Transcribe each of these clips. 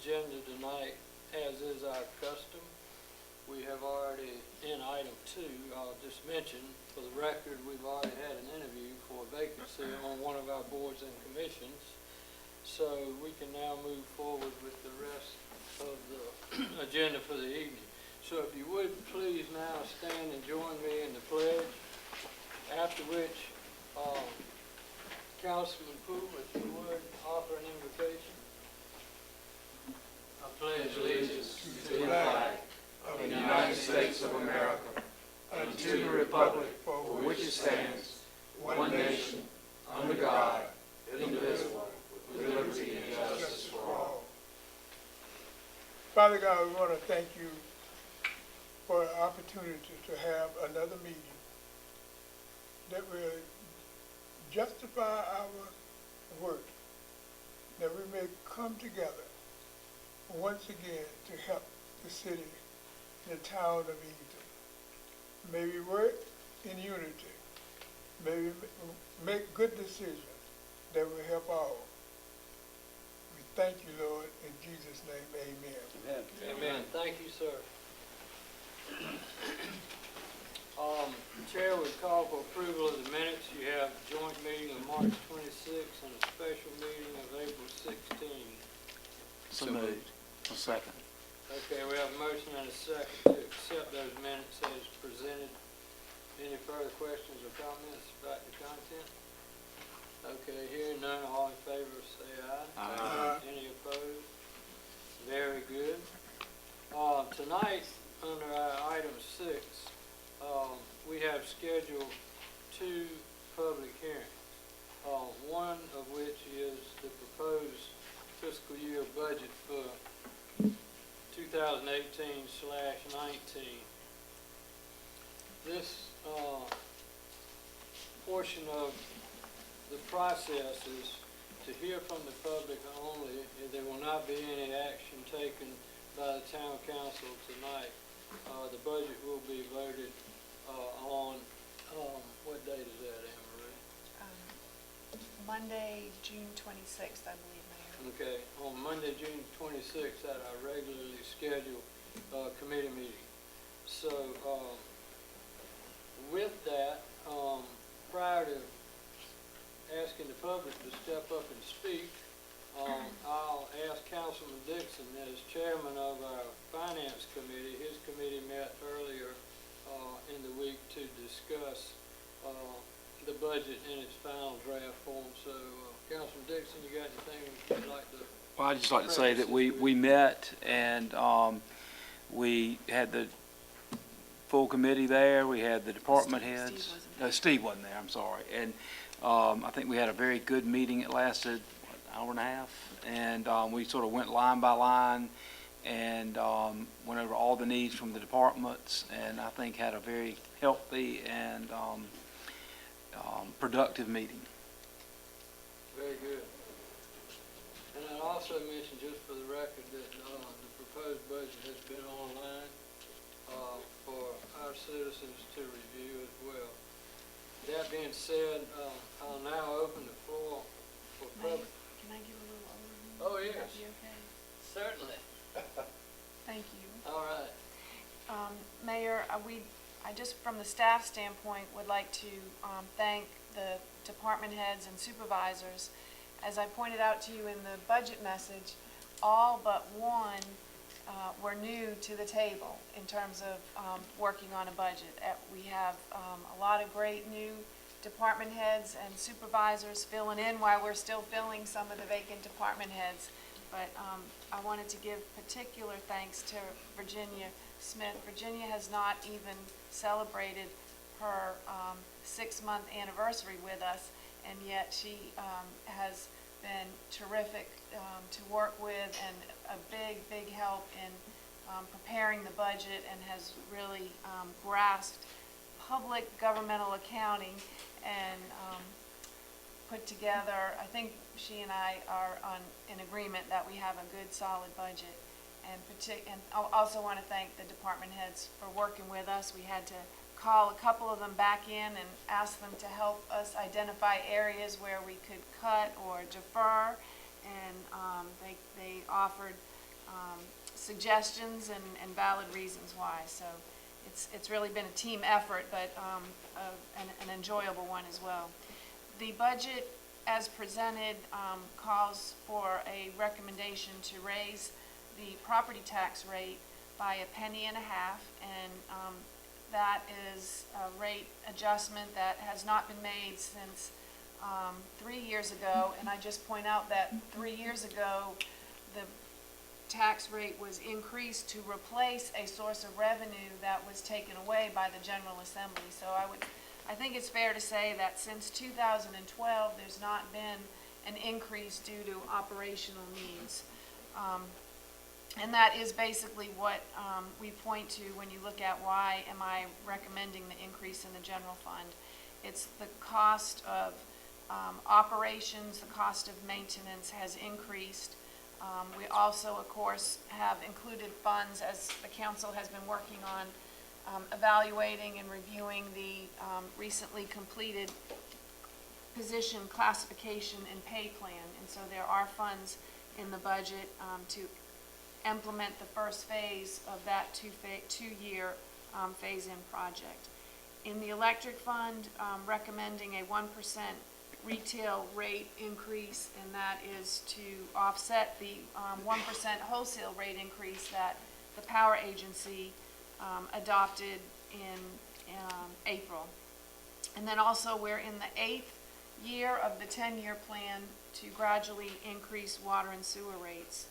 agenda tonight, as is our custom. We have already, in item 2, I'll just mention, for the record, we've already had an interview for a vacancy on one of our boards and commissions. So we can now move forward with the rest of the agenda for the evening. So if you would please now stand and join me in the pledge, after which Councilman Poole, if you would, offer an invocation. I pledge allegiance to the flag of the United States of America and to the republic for which it stands, one nation, under God, indivisible, with liberty and justice for all. Father God, we want to thank you for the opportunity to have another meeting that will justify our work, that we may come together once again to help the city, the town of Edenton. May we work in unity. May we make good decisions that will help all. We thank you, Lord, in Jesus' name, amen. Amen. Thank you, sir. Chair would call for approval of the minutes. You have a joint meeting of March 26th and a special meeting of April 16th. So moved. A second. Okay, we have a motion and a second to accept those minutes as presented. Any further questions or comments about the content? Okay, hearing none, all in favor say aye. Aye. Any opposed? Very good. Tonight, under our item 6, we have scheduled 2 public hearings, one of which is the proposed fiscal year budget for 2018/19. This portion of the process is to hear from the public only. There will not be any action taken by the town council tonight. The budget will be voted on, what date is that, Anne Marie? Monday, June 26th, I believe, Mayor. Okay, on Monday, June 26th at our regularly scheduled committee meeting. So with that, prior to asking the public to step up and speak, I'll ask Councilman Dixon, as chairman of our finance committee. His committee met earlier in the week to discuss the budget in its final draft form. So, Councilman Dixon, you got anything you'd like to? Well, I'd just like to say that we met and we had the full committee there. We had the department heads. Steve wasn't there, I'm sorry. And I think we had a very good meeting. It lasted an hour and a half. And we sort of went line by line and went over all the needs from the departments, and I think had a very healthy and productive meeting. Very good. And I'd also mention, just for the record, that the proposed budget has been online for our citizens to review as well. That being said, I'll now open the floor for public. Can I give a little overview? Oh, yes. Would that be okay? Certainly. Thank you. All right. Mayor, I just from the staff standpoint would like to thank the department heads and supervisors. As I pointed out to you in the budget message, all but one were new to the table in terms of working on a budget. We have a lot of great new department heads and supervisors filling in while we're still filling some of the vacant department heads. But I wanted to give particular thanks to Virginia Smith. Virginia has not even celebrated her 6-month anniversary with us, and yet she has been terrific to work with and a big help in preparing the budget, and has really grasped public governmental accounting and put together. I think she and I are in agreement that we have a good, solid budget. And I also want to thank the department heads for working with us. We had to call a couple of them back in and ask them to help us identify areas where we could cut or defer, and they offered suggestions and valid reasons why. So it's really been a team effort, but an enjoyable one as well. The budget, as presented, calls for a recommendation to raise the property tax rate by $0.015, and that is a rate adjustment that has not been made since 3 years ago. And I just point out that 3 years ago, the tax rate was increased to replace a source of revenue that was taken away by the General Assembly. So I think it's fair to say that since 2012, there's not been an increase due to operational needs. And that is basically what we point to when you look at why am I recommending the increase in the general fund. It's the cost of operations, the cost of maintenance has increased. We also, of course, have included funds, as the council has been working on evaluating and reviewing the recently completed position classification and pay plan. And so there are funds in the budget to implement the first phase of that two-year phase-in project. In the electric fund, recommending a 1% retail rate increase, and that is to offset the 1% wholesale rate increase that the power agency adopted in April. And then also we're in the 8th year of the 10-year plan to gradually increase water and sewer rates.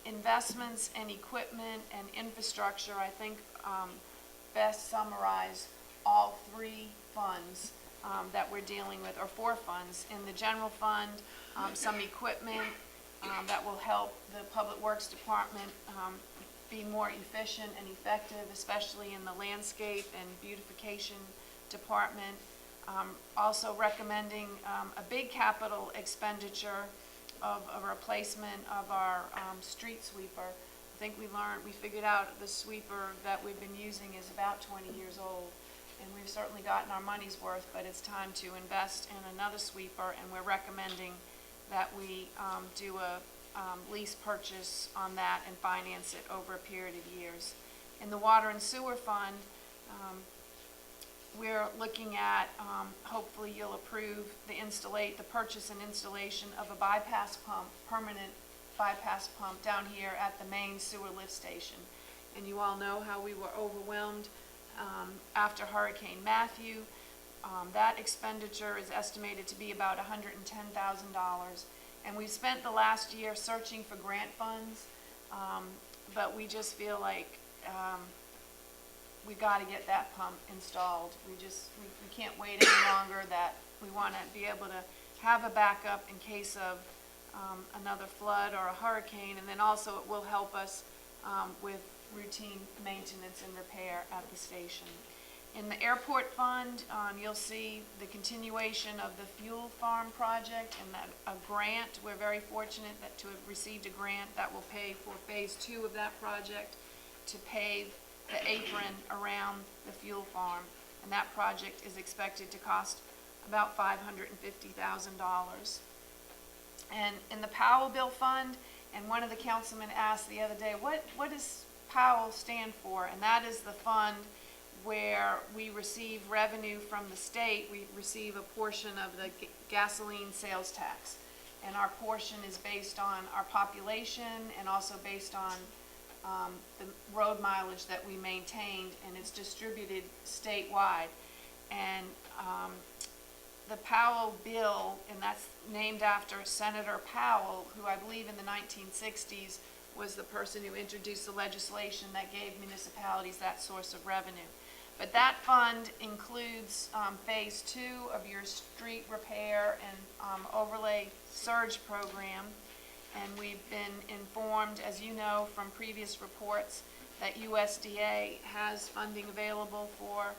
Investments in equipment and infrastructure, I think, best summarize all three funds that we're dealing with, or four funds. In the general fund, some equipment that will help the Public Works Department be more efficient and effective, especially in the landscape and beautification department. Also recommending a big capital expenditure of a replacement of our street sweeper. I think we figured out the sweeper that we've been using is about 20 years old, and we've certainly gotten our money's worth, but it's time to invest in another sweeper, and we're recommending that we do a lease purchase on that and finance it over a period of years. In the water and sewer fund, we're looking at, hopefully you'll approve the purchase and installation of a bypass pump, permanent bypass pump down here at the main sewer lift station. And you all know how we were overwhelmed after Hurricane Matthew. That expenditure is estimated to be about $110,000. And we've spent the last year searching for grant funds, but we just feel like we got to get that pump installed. We can't wait any longer. That we want to be able to have a backup in case of another flood or a hurricane, and then also it will help us with routine maintenance and repair at the station. In the airport fund, you'll see the continuation of the fuel farm project and that a grant. We're very fortunate to have received a grant that will pay for phase 2 of that project to pave the apron around the fuel farm, and that project is expected to cost about $550,000. And in the Powell Bill Fund, and one of the councilmen asked the other day, what does Powell stand for? And that is the fund where we receive revenue from the state. We receive a portion of the gasoline sales tax, and our portion is based on our population and also based on the road mileage that we maintained, and it's distributed statewide. And the Powell bill, and that's named after Senator Powell, who I believe in the 1960s was the person who introduced the legislation that gave municipalities that source of revenue. But that fund includes phase 2 of your street repair and overlay surge program. And we've been informed, as you know from previous reports, that USDA has funding available for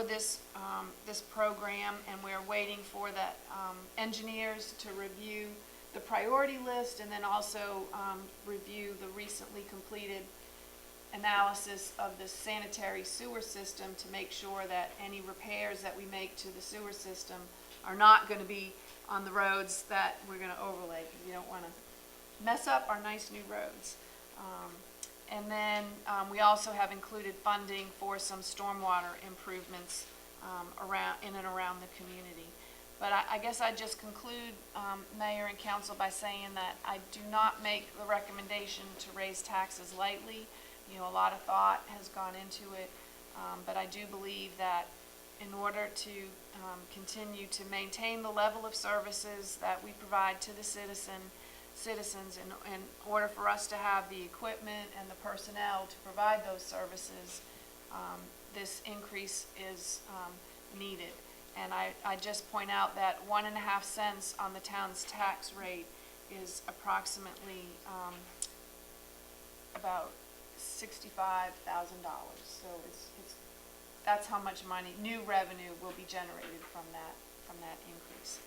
this program, and we're waiting for the engineers to review the priority list and then also review the recently completed analysis of the sanitary sewer system to make sure that any repairs that we make to the sewer system are not going to be on the roads that we're going to overlay, because we don't want to mess up our nice new roads. And then we also have included funding for some stormwater improvements in and around the community. But I guess I'd just conclude, Mayor and Council, by saying that I do not make the recommendation to raise taxes lightly. You know, a lot of thought has gone into it, but I do believe that in order to continue to maintain the level of services that we provide to the citizens, in order for us to have the equipment and the personnel to provide those services, this increase is needed. And I just point out that 1.5 cents on the town's tax rate is approximately about $65,000. So that's how much money, new revenue, will be generated from that increase.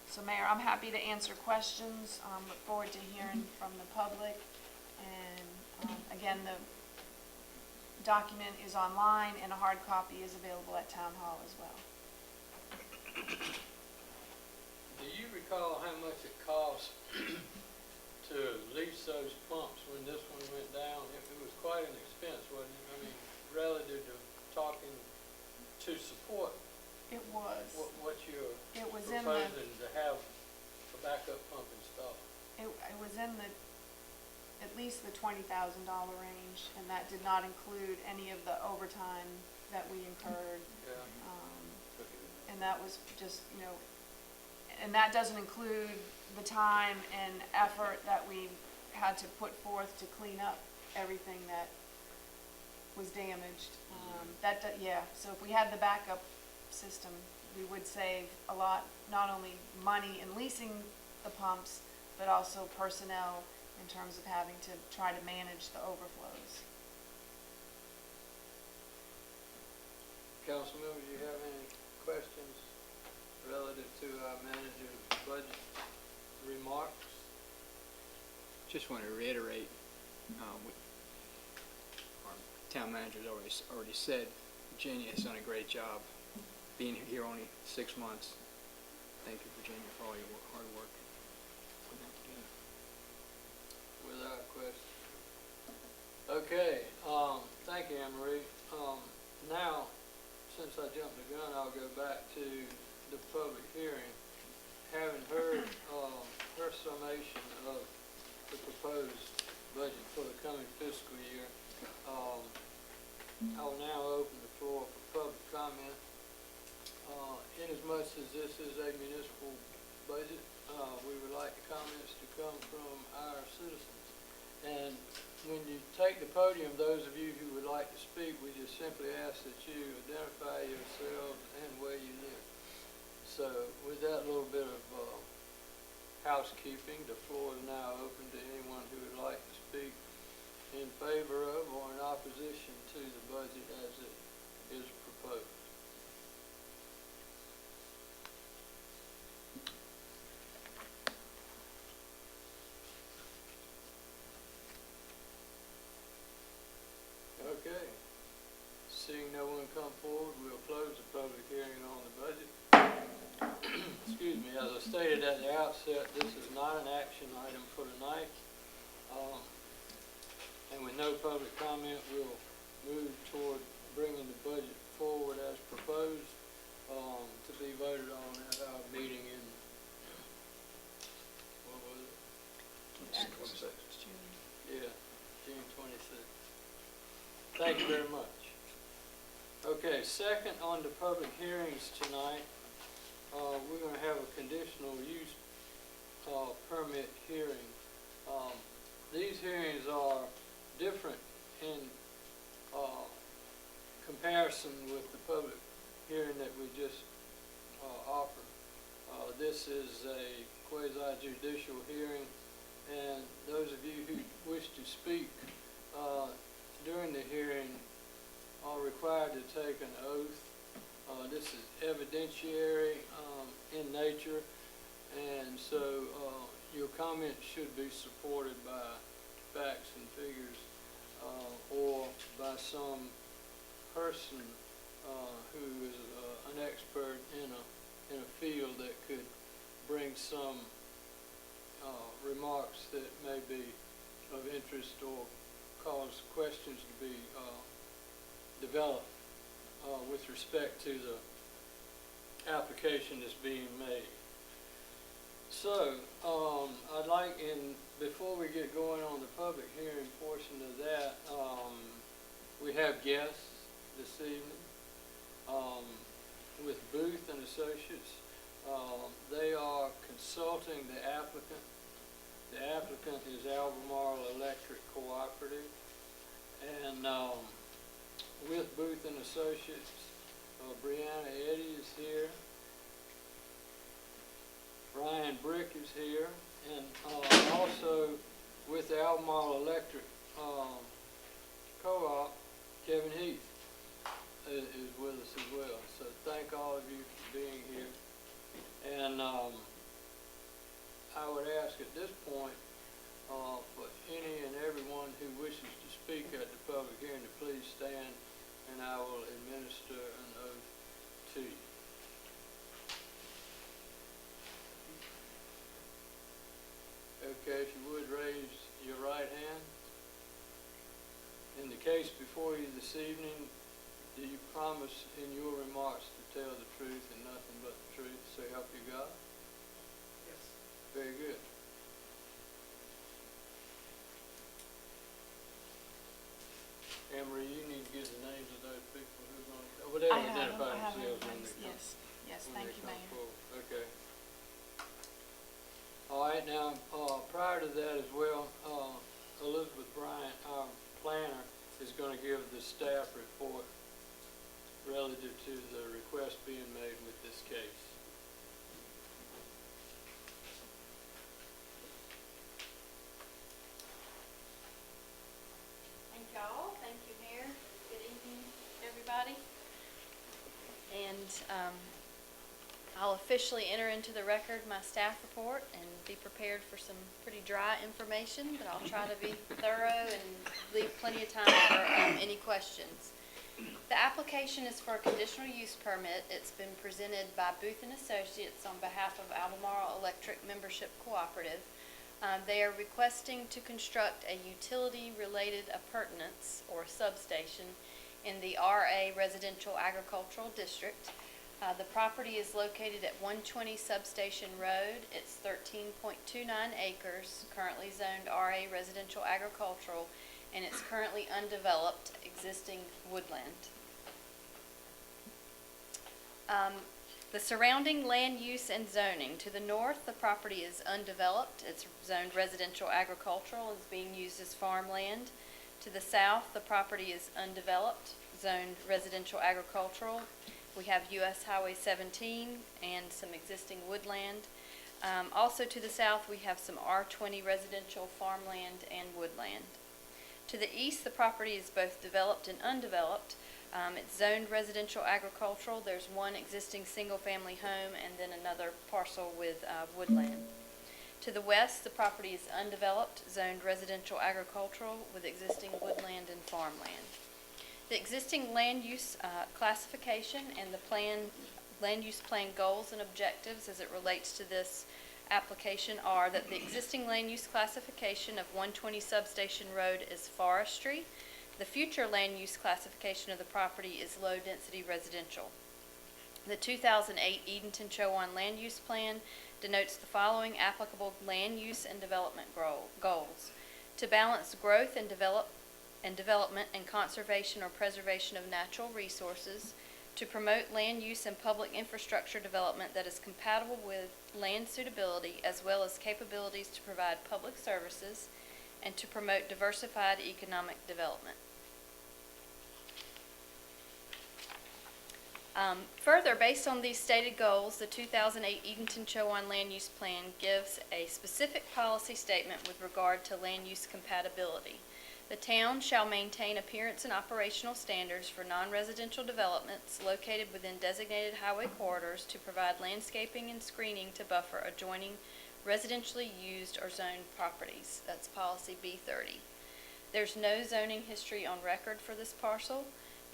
So Mayor, I'm happy to answer questions. Look forward to hearing from the public. And again, the document is online and a hard copy is available at Town Hall as well. Do you recall how much it cost to lease those pumps when this one went down? It was quite an expense, wasn't it? I mean, relative to talking to support It was. what you're It was proposing to have a backup pump installed. It was in at least the $20,000 range, and that did not include any of the overtime that we incurred. Yeah. And that was just, you know, and that doesn't include the time and effort that we had to put forth to clean up everything that was damaged. So if we had the backup system, we would save a lot, not only money in leasing the pumps, but also personnel in terms of having to try to manage the overflows. Council members, do you have any questions relative to our manager's budget remarks? Just want to reiterate what our town manager's already said. Virginia has done a great job being here only 6 months. Thank you, Virginia, for all your hard work putting that together. Without question. Okay, thank you, Anne Marie. Now, since I jumped the gun, I'll go back to the public hearing. Having heard her summation of the proposed budget for the coming fiscal year, I will now open the floor for public comment. Inasmuch as this is a municipal budget, we would like the comments to come from our citizens. And when you take the podium, those of you who would like to speak, we just simply ask that you identify yourselves and where you live. So with that little bit of housekeeping, the floor is now open to anyone who would like to speak in favor of or in opposition to the budget as it is proposed. Okay. Seeing no one come forward, we'll close the public hearing on the budget. Excuse me, as I stated at the outset, this is not an action item for tonight. And with no public comment, we'll move toward bringing the budget forward as proposed to be voted on at our meeting in, what was it? Yeah, June 26th. Thank you very much. Okay, second on the public hearings tonight, we're going to have a conditional use permit hearing. These hearings are different in comparison with the public hearing that we just offered. This is a quasi-judicial hearing, and those of you who wish to speak during the hearing are required to take an oath. This is evidentiary in nature, and so your comments should be supported by facts and figures or by some person who is an expert in a field that could bring some remarks that may be of interest or cause questions to be developed with respect to the application that's being made. So, I'd like, before we get going on the public hearing portion of that, we have guests this evening with Booth and Associates. They are consulting the applicant. The applicant is Albemarle Electric Cooperative. And with Booth and Associates, Brianna Eddy is here. Brian Brick is here. And also with the Albemarle Electric Co-op, Kevin Heath is with us as well. So thank all of you for being here. And I would ask at this point for any and everyone who wishes to speak at the public hearing to please stand, and I will administer an oath to you. Okay, if you would raise your right hand. In the case before you this evening, do you promise in your remarks to tell the truth and nothing but the truth, so help you God? Yes. Very good. Emery, you need to give the names of those people who are going to, well, they'll identify themselves when they come. Yes, when thank they you, come Mayor. forward. Okay. All right, now, prior to that as well, Elizabeth Bryant, our planner, is going to give the staff report relative to the request being made with this case. Thank y'all. Thank you, Mayor. Good evening, everybody. And I'll officially enter into the record my staff report and be prepared for some pretty dry information, but I'll try to be thorough and leave plenty of time for any questions. The application is for a conditional use permit. It's been presented by Booth and Associates on behalf of Albemarle Electric Membership Cooperative. They are requesting to construct a utility-related appurtenance or substation in the RA Residential Agricultural District. The property is located at 120 Substation Road. It's 13.29 acres, currently zoned RA Residential Agricultural, and it's currently undeveloped existing woodland. The surrounding land use and zoning. To the north, the property is undeveloped. It's zoned residential agricultural and is being used as farmland. To the south, the property is undeveloped, zoned residential agricultural. We have US Highway 17 and some existing woodland. Also to the south, we have some R20 residential farmland and woodland. To the east, the property is both developed and undeveloped. It's zoned residential agricultural. There's one existing single-family home and then another parcel with woodland. To the west, the property is undeveloped, zoned residential agricultural with existing woodland and farmland. The existing land use classification and the land use plan goals and objectives as it relates to this application are that the existing land use classification of 120 Substation Road is forestry. The future land use classification of the property is low-density residential. The 2008 Edenton Chowan Land Use Plan denotes the following applicable land use and development goals: to balance growth and development and conservation or preservation of natural resources, to promote land use and public infrastructure development that is compatible with land suitability as well as capabilities to provide public services, and to promote diversified economic development. Further, based on these stated goals, the 2008 Edenton Chowan Land Use Plan gives a specific policy statement with regard to land use compatibility. The town shall maintain appearance and operational standards for non-residential developments located within designated highway corridors to provide landscaping and screening to buffer adjoining residentially used or zoned properties. That's policy B30. There's no zoning history on record for this parcel,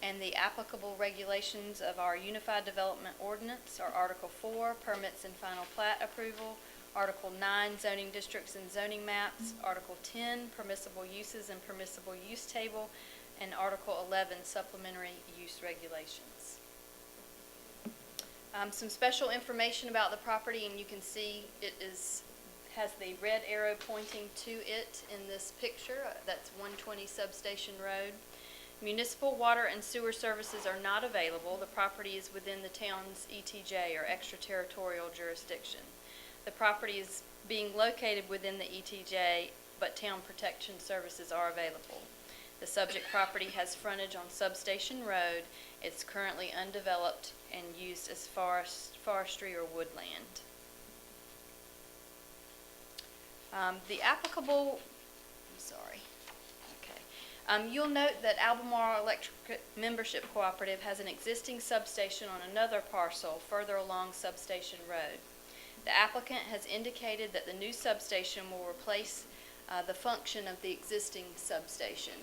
and the applicable regulations of our Unified Development Ordinance, or Article 4, Permits and Final Plat Approval, Article 9, zoning districts and zoning maps. Article 10, permissible uses and permissible use table. And Article 11, supplementary use regulations. Some special information about the property, and you can see it has the red arrow pointing to it in this picture. That's 120 Substation Road. Municipal water and sewer services are not available. The property is within the town's ETJ, or extraterritorial jurisdiction. The property is being located within the ETJ, but town protection services are available. The subject property has frontage on Substation Road. It's currently undeveloped and used as forestry or woodland. The applicable, you'll note that Albemarle Electric Membership Cooperative has an existing substation on another parcel further along Substation Road. The applicant has indicated that the new substation will replace the function of the existing substation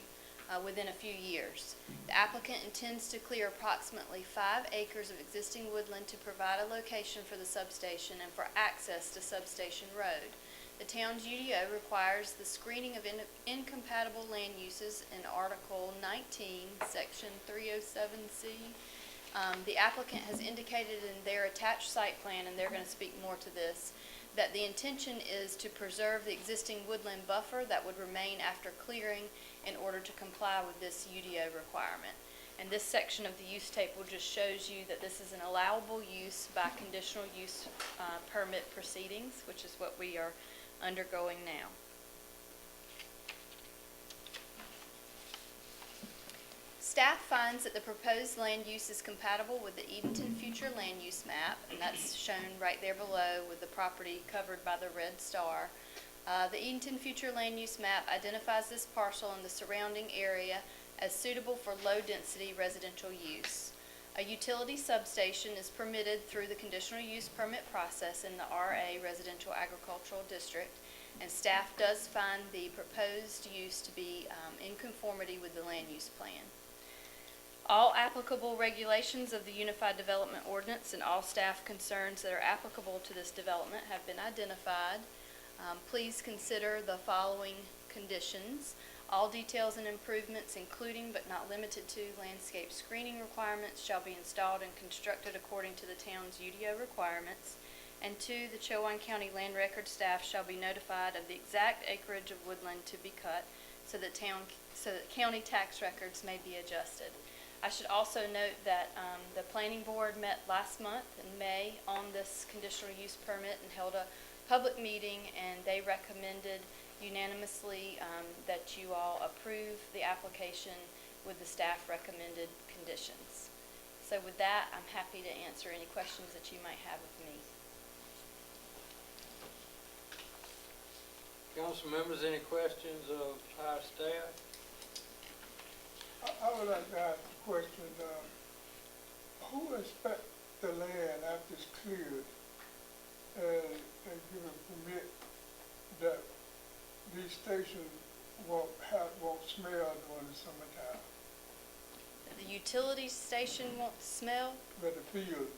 within a few years. The applicant intends to clear approximately 5 acres of existing woodland to provide a location for the substation and for access to Substation Road. The town's UDO requires the screening of incompatible land uses in Article 19, Section 307C. The applicant has indicated in their attached site plan, and they're going to speak more to this, that the intention is to preserve the existing woodland buffer that would remain after clearing in order to comply with this UDO requirement. And this section of the use table just shows you that this is an allowable use by conditional use permit proceedings, which is what we are undergoing now. Staff finds that the proposed land use is compatible with the Edenton future land use map, and that's shown right there below with the property covered by the red star. The Edenton future land use map identifies this parcel and the surrounding area as suitable for low-density residential use. A utility substation is permitted through the conditional use permit process in the RA Residential Agricultural District, and staff does find the proposed use to be in conformity with the land use plan. All applicable regulations of the Unified Development Ordinance and all staff concerns that are applicable to this development have been identified. Please consider the following conditions. All details and improvements, including but not limited to landscape screening requirements, shall be installed and constructed according to the town's UDO requirements. And 2, the Chowan County Land Record staff shall be notified of the exact acreage of woodland to be cut so that county tax records may be adjusted. I should also note that the planning board met last month in May on this conditional use permit and held a public meeting, and they recommended unanimously that you all approve the application with the staff recommended conditions. So with that, I'm happy to answer any questions that you might have of me. Council members, any questions of our staff? I would like to ask a question. Who inspects the land after it's cleared and give a permit that these stations won't smell during the summertime? The utility station won't smell? But the field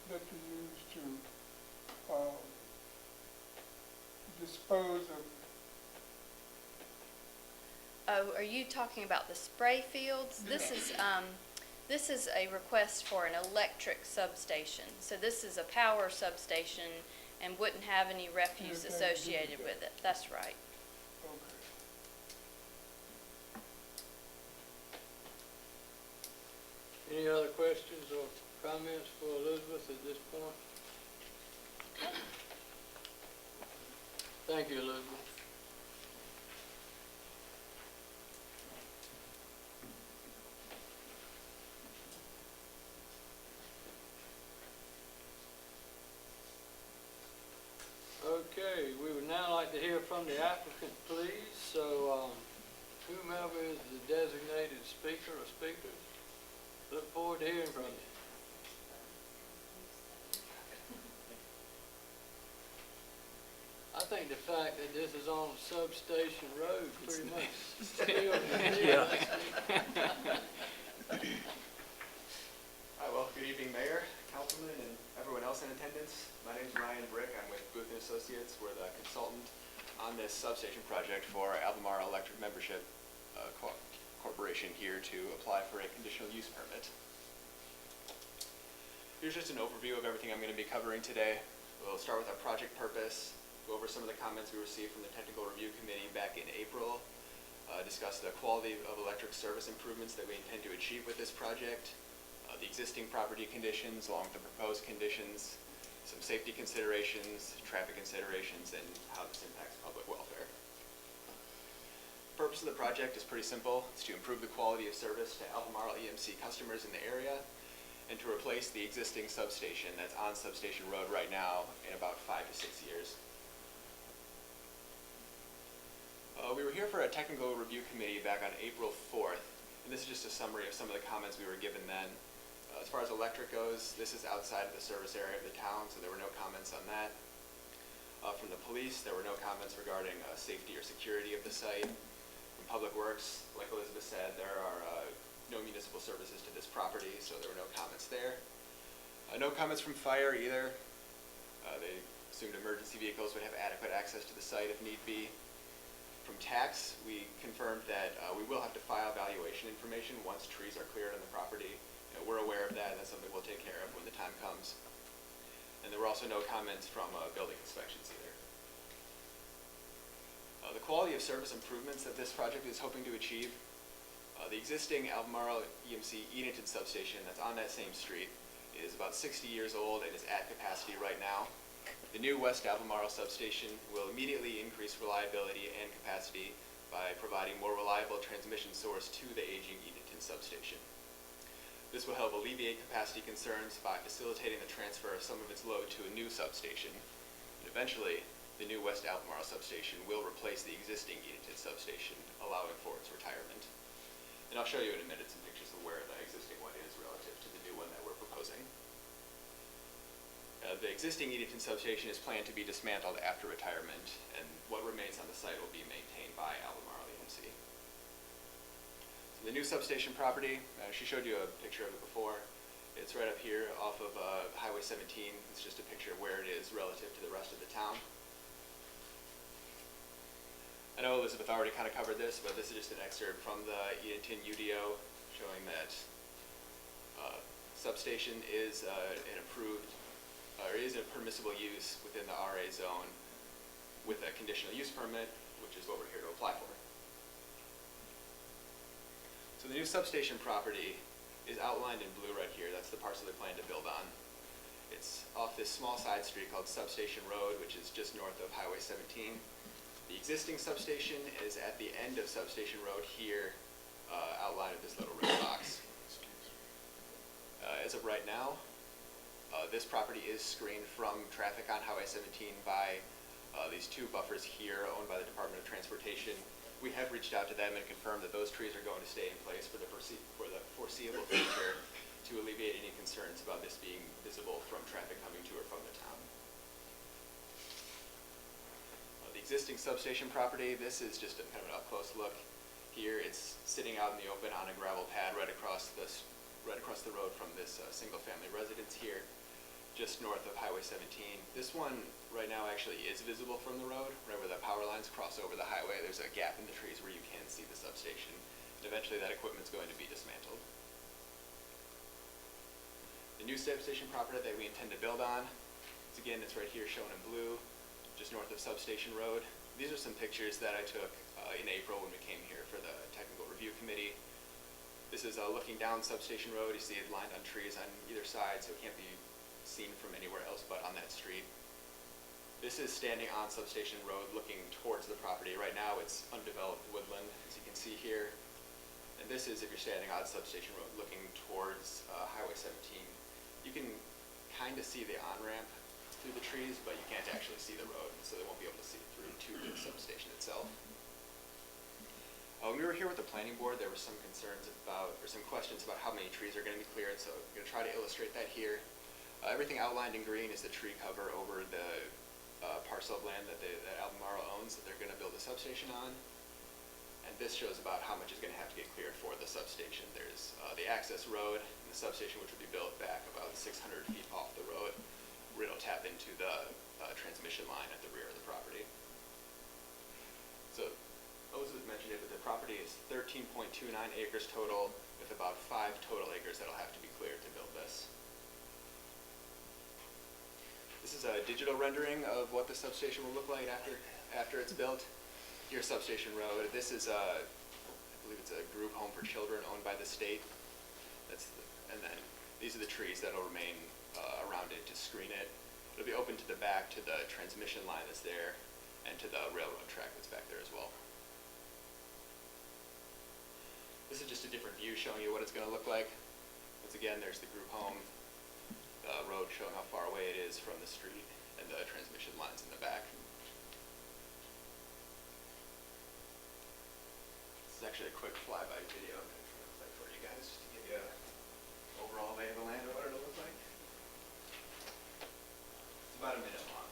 that you use to dispose of. Oh, are you talking about the spray fields? This is a request for an electric substation. So this is a power substation and wouldn't have any refuse associated with it. That's right. Okay. Any other questions or comments for Elizabeth at this point? Thank you, Elizabeth. Okay, we would now like to hear from the applicant, please. So, whomever is the designated speaker or speakers, look forward to hearing from you. I think the fact that this is on Substation Road pretty much seals the deal. Hi, well, good evening, Mayor, Councilman, and everyone everyone else in attendance. My name is Ryan Brick. I'm with Booth & Associates. We're the consultant on this substation project for Albemarle Electric Membership Corporation here to apply for a conditional use permit. Here's just an overview of everything I'm going to be covering today. We'll start with our project purpose, go over some of the comments we received from the Technical Review Committee back in April, discuss the quality of electric service improvements that we intend to achieve with this project, the existing property conditions along with the proposed conditions, some safety considerations, traffic considerations, and how this impacts public welfare. The purpose of the project is pretty simple. It's to improve the quality of service to Albemarle EMC customers in the area and to replace the existing substation that's on Substation Road right now in about 5 to 6 years. We were here for a technical review committee back on April 4th, and this is just a summary of some of the comments we were given then. As far as electric goes, this is outside of the service area of the town, so there were no comments on that. From the police, there were no comments regarding safety or security of the site. From Public Works, like Elizabeth said, there are no municipal services to this property, so there were no comments there. No comments from fire either. They assumed emergency vehicles would have adequate access to the site if need be. From tax, we confirmed that we will have to file valuation information once trees are cleared on the property. We're aware of that, and that's something we'll take care of when the time comes. And there were also no comments from building inspections either. The quality of service improvements that this project is hoping to achieve, the existing Albemarle EMC Edenton substation that's on that same street is about 60 years old and is at capacity right now. The new West Albemarle substation will immediately increase reliability and capacity by providing more reliable transmission source to the aging Edenton substation. This will help alleviate capacity concerns by facilitating the transfer of some of its load to a new substation. And eventually, the new West Albemarle substation will replace the existing Edenton substation, allowing for its retirement. And I'll show you in a minute some pictures of where the existing one is relative to the new one that we're proposing. The existing Edenton substation is planned to be dismantled after retirement, and what remains on the site will be maintained by Albemarle EMC. The new substation property, she showed you a picture of it before. It's right up here off of Highway 17. It's just a picture of where it is relative to the rest of the town. I know Elizabeth already kind of covered this, but this is just an excerpt from the Edenton UDO showing that substation is an approved, or is a permissible use within the RA zone with a conditional use permit, which is what we're here to apply for. So the new substation property is outlined in blue right here. That's the parcel they plan to build on. It's off this small side street called Substation Road, which is just north of Highway 17. The existing substation is at the end of Substation Road here, outlined in this little red box. As of right now, this property is screened from traffic on Highway 17 by these two buffers here owned by the Department of Transportation. We have reached out to them and confirmed that those trees are going to stay in place for the foreseeable future to alleviate any concerns about this being visible from traffic coming to or from the town. The existing substation property, this is just a kind of an up-close look here. It's sitting out in the open on a gravel pad right across the road from this single-family residence here, just north of Highway 17. This one right now actually is visible from the road, right where the power lines cross over the highway. There's a gap in the trees where you can see the substation. And eventually that equipment's going to be dismantled. The new substation property that we intend to build on, again, it's right here shown in blue, just north of Substation Road. These are some pictures that I took in April when we came here for the Technical Review Committee. This is looking down Substation Road. You see it lined on trees on either side, so it can't be seen from anywhere else but on that street. This is standing on Substation Road looking towards the property. Right now it's undeveloped woodland, as you can see here. And this is if you're standing on Substation Road looking towards Highway 17. You can kind of see the on-ramp through the trees, but you can't actually see the road, so they won't be able to see through to the substation itself. When we were here with the planning board, there were some concerns about, or some questions about how many trees are going to be cleared, so I'm going to try to illustrate that here. Everything outlined in green is the tree cover over the parcel of land that Albemarle owns that they're going to build a substation on. And this shows about how much is going to have to get cleared for the substation. There's the access road and the substation, which will be built back about 600 feet off the road. where it'll tap into the transmission line at the rear of the property. So Elizabeth mentioned it, but the property is 13.29 acres total, with about 5 total acres that'll have to be cleared to build this. This is a digital rendering of what the substation will look like after it's built. Here's Substation Road. This is I believe it's a group home for children owned by the state. And then these are the trees that'll remain around it to screen it. It'll be open to the back, to the transmission line that's there, and to the railroad track that's back there as well. This is just a different view showing you what it's going to look like. Once again, there's the group home, the road showing how far away it is from the street, and the transmission lines in the back. This is actually a quick flyby video I'm going to play for you guys, just to give you an overall lay of the land of what it'll look like. It's about a minute long.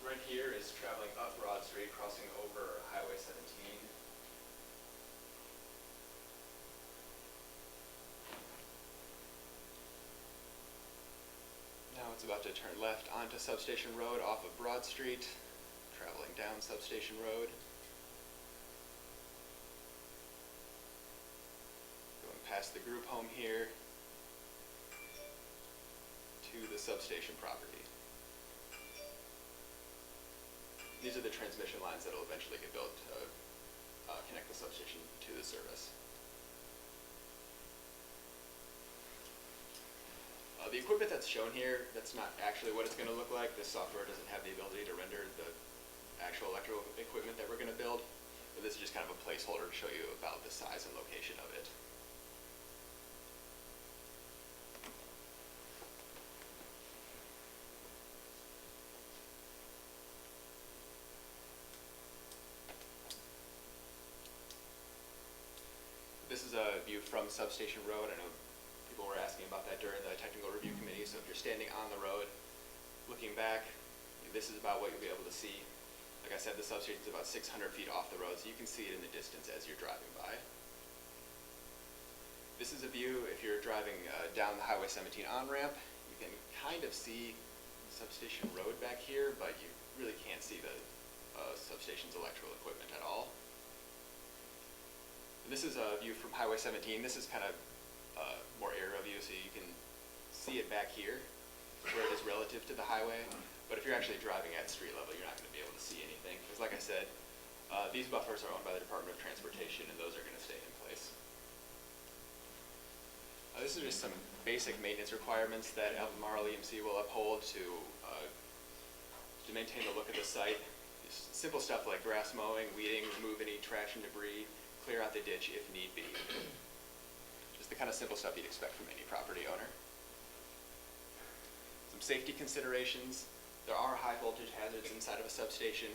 So right here is traveling up Broad Street, crossing over Highway 17. Now it's about to turn left onto Substation Road off of Broad Street, traveling down Substation Road. Going past the group home here to the substation property. These are the transmission lines that will eventually get built to connect the substation to the service. The equipment that's shown here, that's not actually what it's going to look like. This software doesn't have the ability to render the actual electrical equipment that we're going to build. But this is just kind of a placeholder to show you about the size and location of it. This is a view from Substation Road. I know people were asking about that during the technical review committee. So if you're standing on the road, looking back, this is about what you'll be able to see. Like I said, the substation is about 600 feet off the road, so you can see it in the distance as you're driving by. This is a view if you're driving down the Highway 17 on-ramp. You can kind of see Substation Road back here, but you really can't see the substation's electrical equipment at all. This is a view from Highway 17. This is kind of more aerial view, so you can see it back here, where it is relative to the highway. But if you're actually driving at street level, you're not going to be able to see anything. Because like I said, these buffers are owned by the Department of Transportation, and those are going to stay in place. This is just some basic maintenance requirements that Albemarle EMC will uphold to maintain the look of the site. Just simple stuff like grass mowing, weeding, remove any trash and debris, clear out the ditch if need be. Just the kind of simple stuff you'd expect from any property owner. Some safety considerations. There are high voltage hazards inside of a substation.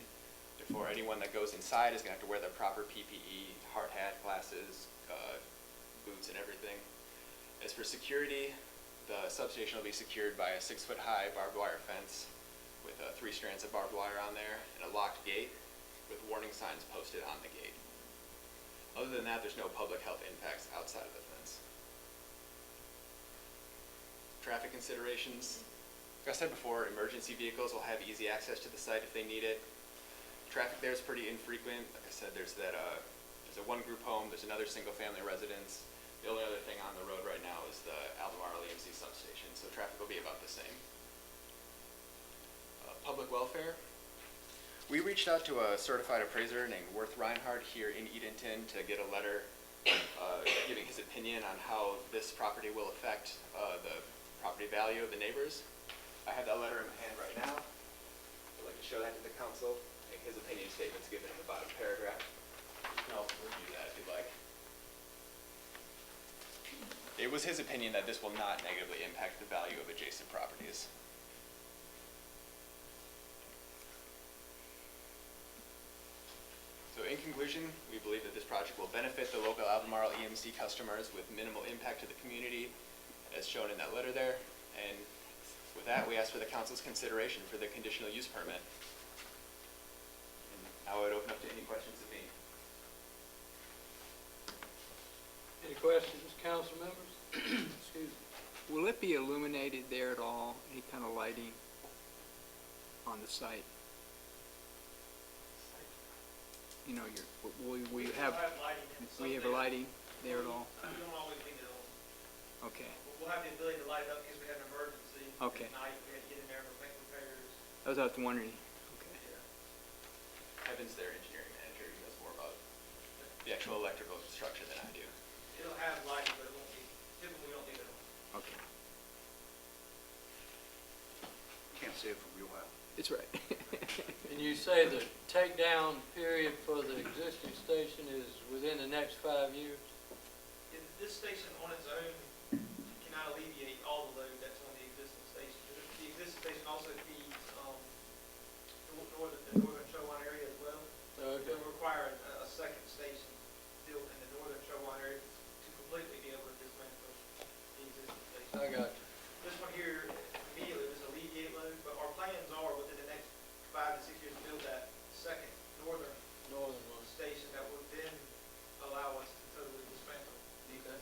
Therefore, anyone that goes inside is going to have to wear the proper PPE, hard hat, glasses, boots, and everything. As for security, the substation will be secured by a 6-foot-high barbed wire fence with 3 strands of barbed wire on there and a locked gate with warning signs posted on the gate. Other than that, there's no public health impacts outside of the fence. Traffic considerations. Like I said before, emergency vehicles will have easy access to the site if they need it. Traffic there is pretty infrequent. Like I said, there's a one group home, there's another single family residence. The only other thing on the road right now is the Albemarle EMC substation, so traffic will be about the same. Public welfare. We reached out to a certified appraiser named Worth Reinhardt here in Edenton to get a letter giving his opinion on how this property will affect the property value of the neighbors. I have that letter in my hand right now. I'd like to show that to the council. His opinion statement's given in the bottom paragraph. You can also review that if you'd like. It was his opinion that this will not negatively impact the value of adjacent properties. So in conclusion, we believe that this project will benefit the local Albemarle EMC customers with minimal impact to the community, as shown in that letter there. And with that, we ask for the council's consideration for the conditional use permit. And now I would open up to any questions of me. Any questions, council members? Excuse me. Will it be illuminated there at all? Any kind of lighting on the site? You know, we have lighting in some we have there. lighting there at all? We don't always leave it on. Okay. We'll have the ability to light it up because we have an emergency. Okay. At night, we have to get in there and make repairs. I was wondering. Okay. Yeah. Evan's their engineering manager, he knows more about the actual electrical structure than I do. It'll have lighting, but it won't be, typically we don't leave it on. Okay. Can't see it from your house. It's right. And you say the takedown period for the existing station is within the next 5 years? This station on its own cannot alleviate all the load that's on the existing station. The existing station also feeds, the northern Chowan area as well. Okay. It will require a second station built in the northern Chowan area to completely be able to dismantle the existing station. I got you. This one here immediately was alleviate load, but our plans are within the next 5 to 6 years to build that second northern Northern one. station that would then allow us to totally dismantle the Okay.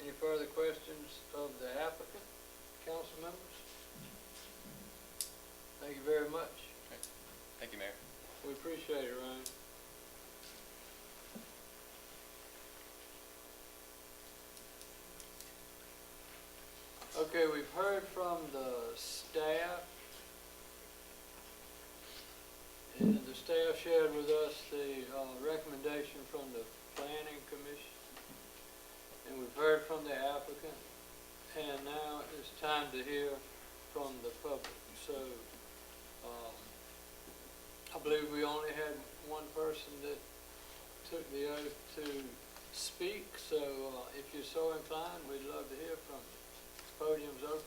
Any further questions of the applicant, council members? Thank you very much. Thank you, Mayor. We appreciate it, Ryan. Okay, we've heard from the staff. And the staff shared with us the recommendation from the planning commission. And we've heard from the applicant. And now it's time to hear from the public. So, I believe we only had one person that took the oath to speak. So, if you're so inclined, we'd love to hear from you. Podium's open.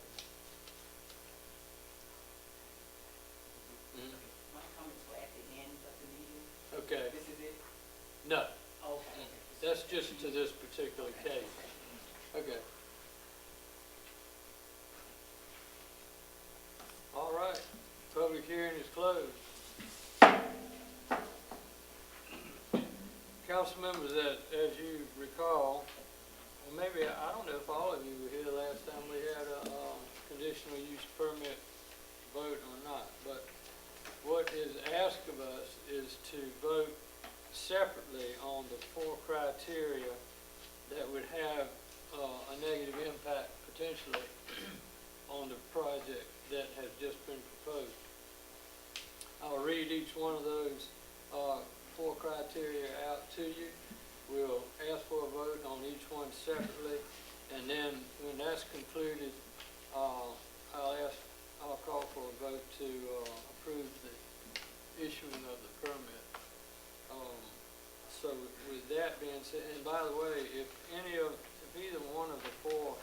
Mhm. My comments were at the end of the meeting. Okay, This is it? no, Okay. that's just to this particular case. Okay. All right, public hearing is closed. Council members, as you recall, well, maybe, I don't know if all of you were here last time we had a conditional use permit vote or not, but what is asked of us is to vote separately on the 4 criteria that would have a negative impact potentially on the project that has just been proposed. I'll read each one of those 4 criteria out to you. We'll ask for a vote on each one separately, and then when that's concluded, I'll call for a vote to approve the issuing of the permit. So with that being said, and by the way, if either one of the 4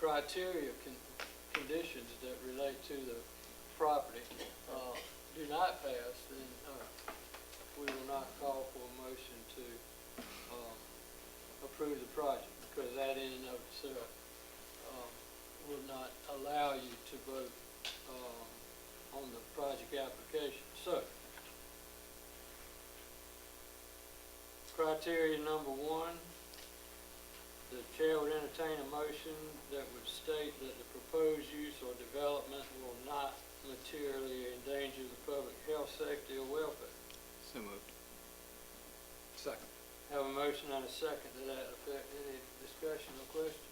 criteria conditions that relate to the property do not pass, then we will not call for a motion to approve the project, because that in and of itself will not allow you to vote on the project application. So, criteria number 1, the chair would entertain a motion that would state that the proposed use or development will not materially endanger the public health, safety, or welfare. So moved. Second. Have a motion and a second to that effect. Any discussion or questions?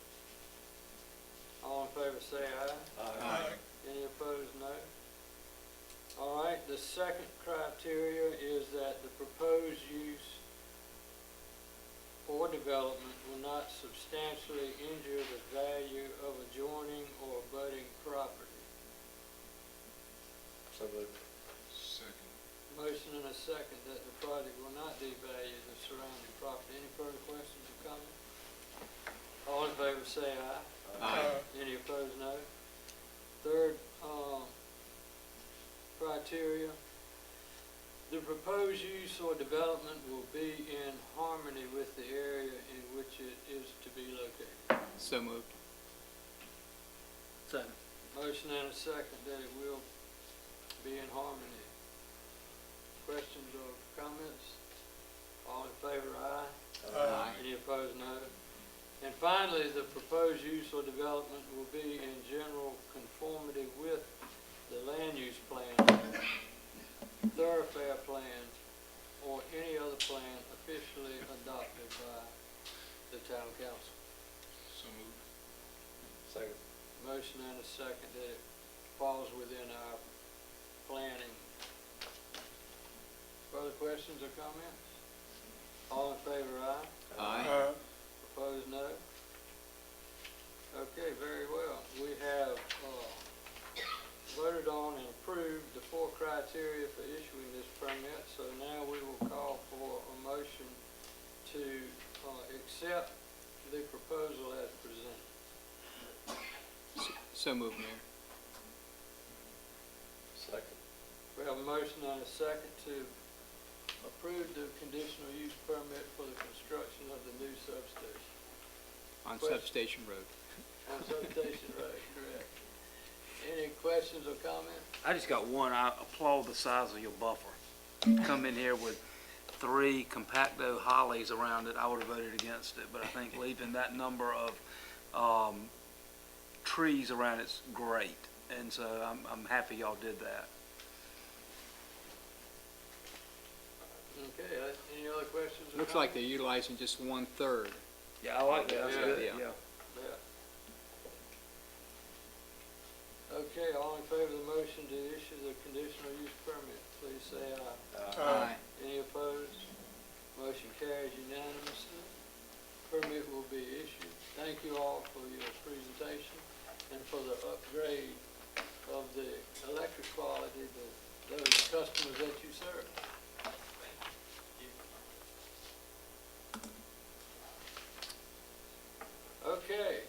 All in favor say aye. Aye. Any opposed, no. All right, the second criteria is that the proposed use or development will not substantially injure the value of adjoining or abutting property. So moved. Second. Motion and a second that the project will not devalue the surrounding property. Any further questions or comments? All in favor say aye. Aye. Any opposed, no. Third criteria, the proposed use or development will be in harmony with the area in which it is to be located. So moved. Second. Motion and a second that it will be in harmony. Questions or comments? All in favor, aye. Aye. Any opposed, no. And finally, the proposed use or development will be in general conformity with the land use plan, thoroughfare plan, or any other plan officially adopted by the town council. So moved. Second. Motion and a second that it falls within our planning. Further questions or comments? All in favor, aye. Aye. Opposed, no. Okay, very well. We have voted on and approved the 4 criteria for issuing this permit, so now we will call for a motion to accept the proposal as presented. So moved, Mayor. Second. We have a motion and a second to approve the conditional use permit for the construction of the new substation. On Question. Substation Road. On Substation Road, correct. Any questions or comments? I just got one. I applaud the size of your buffer. Come in here with 3 compacto hollies around it, I would have voted against it, but I think leaving that number of trees around it's great, and so I'm happy y'all did that. Okay, any other questions or Looks like they're comments? utilizing just 1/3. Yeah, I like that. That's That's good, good, yeah. yeah. Okay, all in favor of the motion to issue the conditional use permit, please say aye. Aye. Any opposed? Motion carries unanimously. Permit will be issued. Thank you all for your presentation and for the upgrade of the electric quality to those customers that you serve. Okay,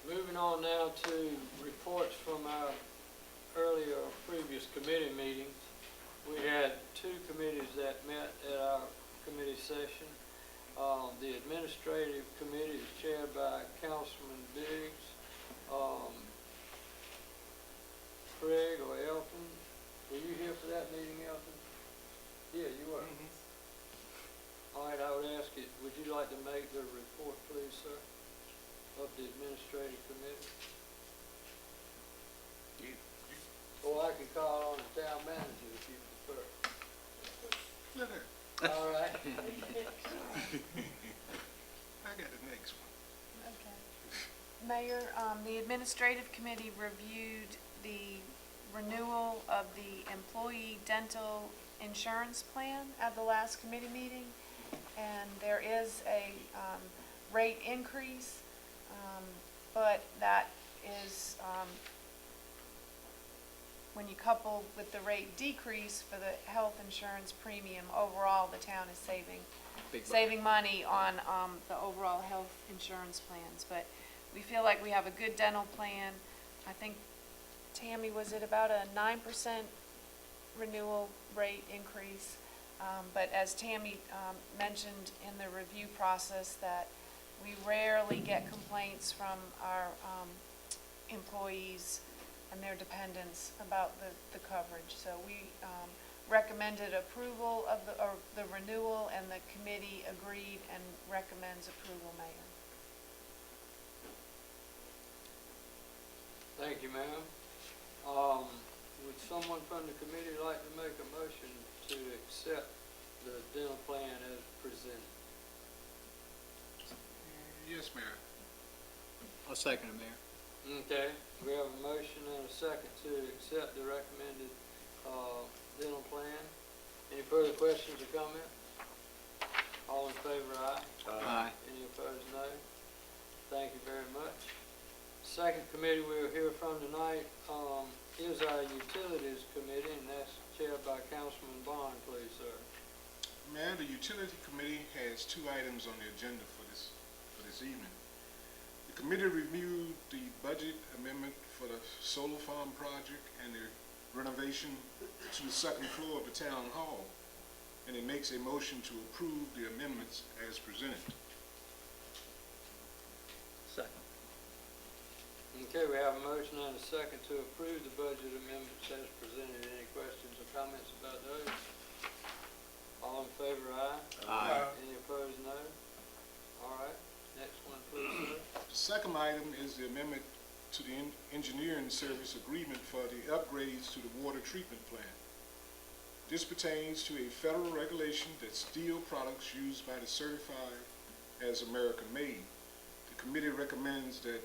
moving on now to reports from our earlier previous committee meetings. We had 2 committees that met at our committee session. The administrative committee is chaired by Councilman Biggs. Craig or Elton, were you here for that meeting, Elton? Yeah, you were. All right, I would ask you, would you like to make the report, please, sir, of the administrative committee? Or I can call on the town manager if you prefer. Let her. All right. I got the next one. Okay. Mayor, the administrative committee reviewed the renewal of the employee dental insurance plan at the last committee meeting, and there is a rate increase, but that is, when you couple with the rate decrease for the health insurance premium, overall the town is saving money on the overall health insurance plans. But we feel like we have a good dental plan. I think, Tammy, was it about a 9% renewal rate increase? But as Tammy mentioned in the review process, that we rarely get complaints from our employees and their dependents about the coverage. So we recommended approval of the renewal, and the committee agreed and recommends approval, Mayor. Thank you, ma'am. Would someone from the committee like to make a motion to accept the dental plan as presented? Yes, Mayor. I'll second it, Mayor. Okay, we have a motion and a second to accept the recommended dental plan. Any further questions or comments? All in favor, aye. Aye. Any opposed, no. Thank you very much. Second committee we'll hear from tonight is our Utilities Committee, and that's chaired by Councilman Bond, please, sir. Mayor, the Utility Committee has 2 items on the agenda for this evening. The committee reviewed the budget amendment for the solar farm project and the renovation to the 2nd floor of the town hall, and it makes a motion to approve the amendments as presented. Second. Okay, we have a motion and a second to approve the budget amendments as presented. Any questions or comments about those? All in favor, aye? Aye. Any opposed, no? All right, next one, please, sir. The second item is the amendment to the engineering service agreement for the upgrades to the water treatment plant. This pertains to a federal regulation that steel products used by the certified as American-made. The committee recommends that,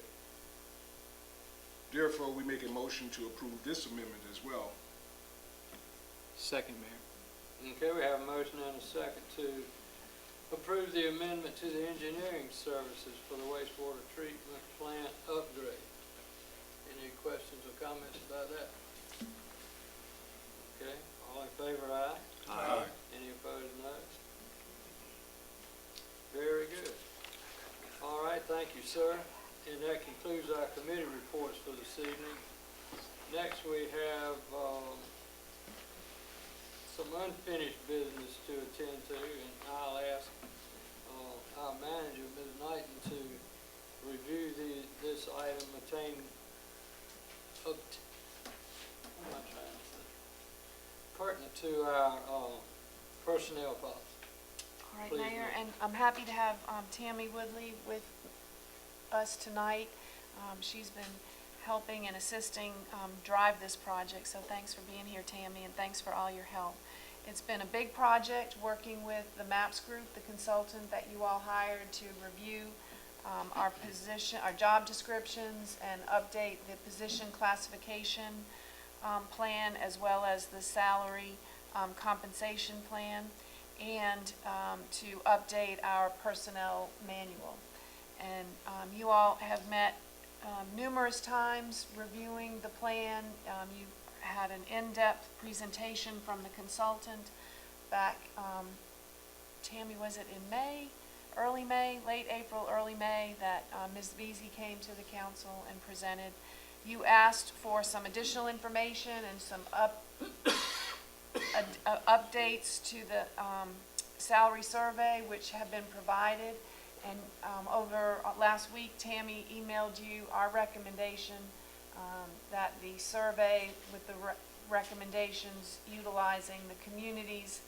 therefore, we make a motion to approve this amendment as well. Second, Mayor. Okay, we have a motion and a second to approve the amendment to the engineering services for the wastewater treatment plant upgrade. Any questions or comments about that? Okay, all in favor, aye? Aye. Any opposed, no? Very good. All right, thank you, sir. And that concludes our committee reports for this evening. Next, we have some unfinished business to attend to, and I'll ask our manager, Ms. Knighton, to review this item what am I trying to say? Pertinent to our personnel policy. All right, Please, Mayor, ma'am. and I'm happy to have Tammy Woodley with us tonight. She's been helping and assisting drive this project, so thanks for being here, Tammy, and thanks for all your help. It's been a big project working with the MAPS group, the consultant that you all hired to review our job descriptions and update the position classification plan, as well as the salary compensation plan, and to update our personnel manual. And you all have met numerous times reviewing the plan. You had an in-depth presentation from the consultant back, Tammy, was it in May? Early May, late April, early May, that Ms. Veazey came to the council and presented. You asked for some additional information and some updates to the salary survey, which have been provided. And over last week, Tammy emailed you our recommendation that the survey with the recommendations utilizing the communities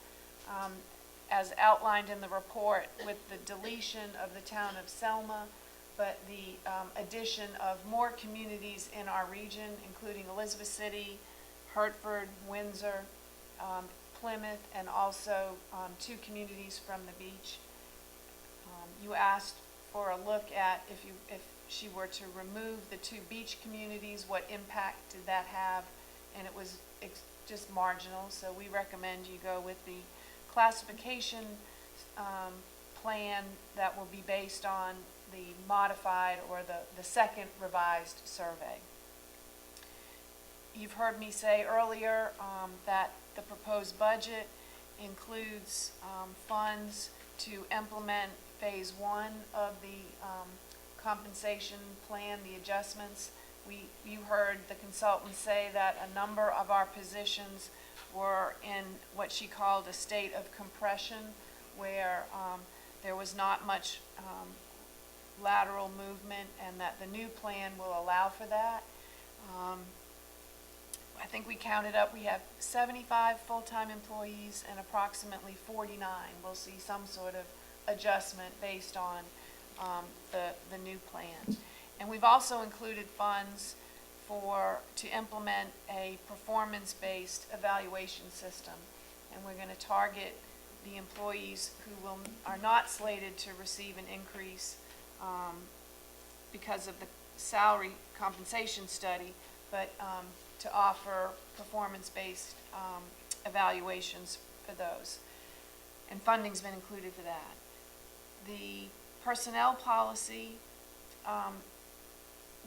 as outlined in the report, with the deletion of the town of Selma, but the addition of more communities in our region, including Elizabeth City, Hertford, Windsor, Plymouth, and also 2 communities from the beach. You asked for a look at if she were to remove the 2 beach communities, what impact did that have? And it was just marginal, so we recommend you go with the classification plan that will be based on the modified or the second revised survey. You've heard me say earlier that the proposed budget includes funds to implement phase 1 of the compensation plan, the adjustments. You heard the consultant say that a number of our positions were in what she called a state of compression, where there was not much lateral movement, and that the new plan will allow for that. I think we counted up, we have 75 full-time employees and approximately 49. We'll see some sort of adjustment based on the new plan. And we've also included funds to implement a performance-based evaluation system. And we're going to target the employees who are not slated to receive an increase because of the salary compensation study, but to offer performance-based evaluations for those. And funding's been included for that. The personnel policy,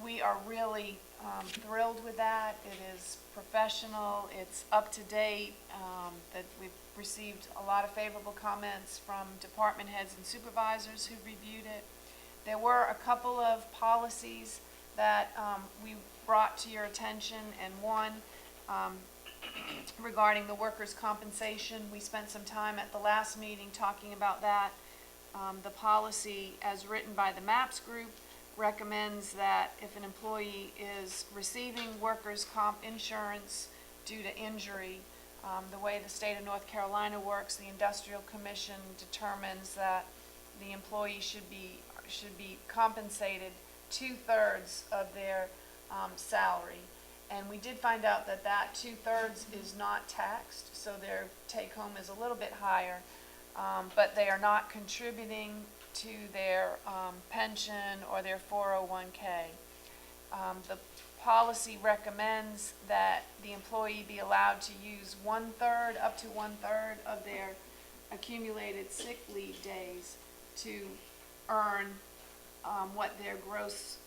we are really thrilled with that. It is professional, it's up to date, that we've received a lot of favorable comments from department heads and supervisors who reviewed it. There were a couple of policies that we brought to your attention, and one regarding the workers' compensation. We spent some time at the last meeting talking about that. The policy, as written by the MAPS group, recommends that if an employee is receiving workers' comp insurance due to injury, The way the state of North Carolina works, the Industrial Commission determines that the employee should be compensated 2/3 of their salary. And we did find out that that 2/3 is not taxed, so their take-home is a little bit higher, but they are not contributing to their pension or their 401k. The policy recommends that the employee be allowed to use 1/3, up to 1/3 of their accumulated sick leave days to earn what their gross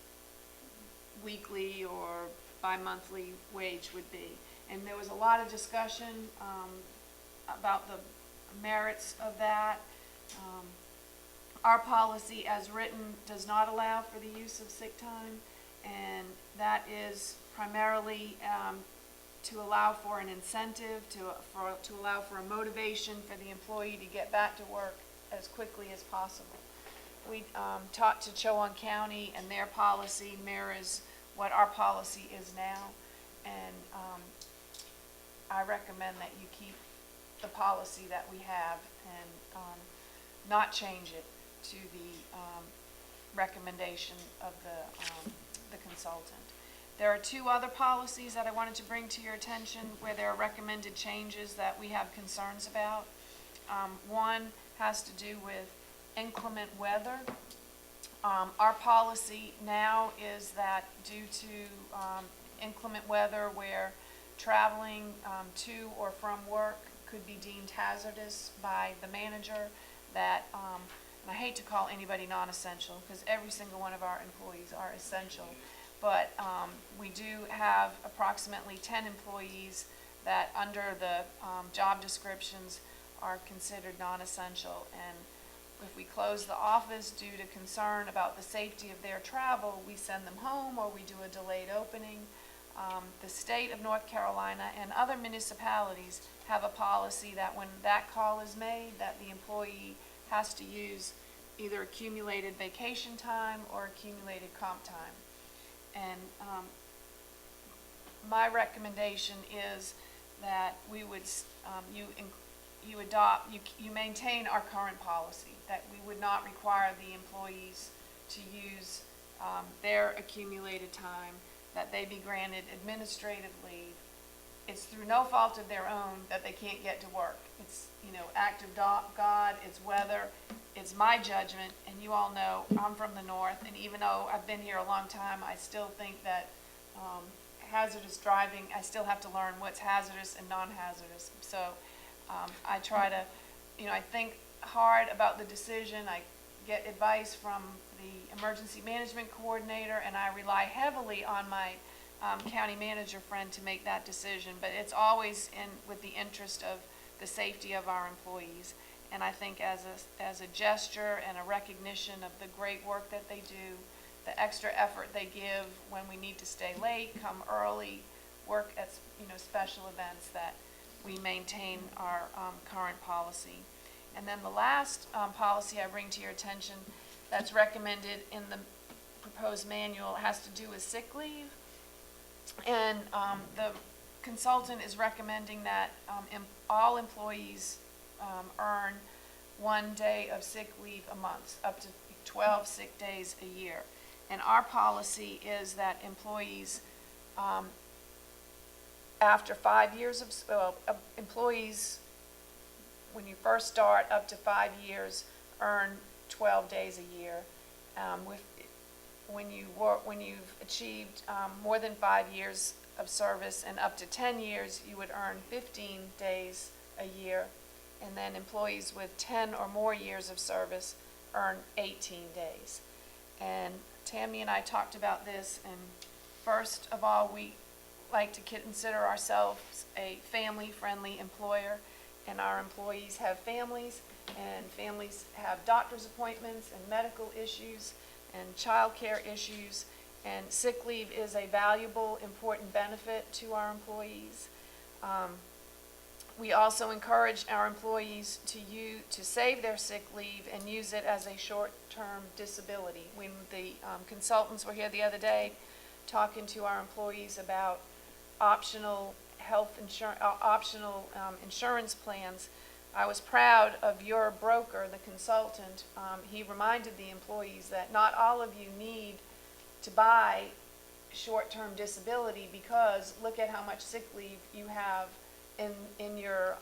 weekly or bi-monthly wage would be. And there was a lot of discussion about the merits of that. Our policy as written does not allow for the use of sick time, and that is primarily to allow for an incentive, to allow for a motivation for the employee to get back to work as quickly as possible. We talked to Chowan County, and their policy mirrors what our policy is now, and I recommend that you keep the policy that we have and not change it to the recommendation of the consultant. There are two other policies that I wanted to bring to your attention where there are recommended changes that we have concerns about. One has to do with inclement weather. Our policy now is that due to inclement weather where traveling to or from work could be deemed hazardous by the manager, that, and I hate to call anybody non-essential because every single one of our employees are essential, but we do have approximately 10 employees that under the job descriptions are considered non-essential, and if we close the office due to concern about the safety of their travel, we send them home or we do a delayed opening. The state of North Carolina and other municipalities have a policy that when that call is made, that the employee has to use either accumulated vacation time or accumulated comp time. And my recommendation is that we would, you maintain our current policy, that we would not require the employees to use their accumulated time, that they be granted administrative leave. It's through no fault of their own that they can't get to work. It's, act of God, it's weather, it's my judgment, and you all know I'm from the north, and even though I've been here a long time, I still think that hazardous driving, I still have to learn what's hazardous and non-hazardous. So I try to, I think hard about the decision. I get advice from the emergency management coordinator, and I rely heavily on my county manager friend to make that decision, but it's always with the interest of the safety of our employees. And I think as a gesture and a recognition of the great work that they do, the extra effort they give when we need to stay late, come early, work at special events, that we maintain our current policy. And then the last policy I bring to your attention that's recommended in the proposed manual has to do with sick leave. And the consultant is recommending that all employees earn 1 day of sick leave a month, up to 12 sick days a year. And our policy is that employees, after 5 years of, employees, when you first start, up to 5 years, earn 12 days a year. When you've achieved more than 5 years of service and up to 10 years, you would earn 15 days a year. And then employees with 10 or more years of service earn 18 days. And Tammy and I talked about this, and first of all, we like to consider ourselves a family-friendly employer, and our employees have families, and families have doctor's appointments and medical issues and child care issues, and sick leave is a valuable, important benefit to our employees. We also encourage our employees to save their sick leave and use it as a short-term disability. When the consultants were here the other day talking to our employees about optional optional insurance plans, I was proud of your broker, the consultant. He reminded the employees that not all of you need to buy short-term disability, because look at how much sick leave you have in your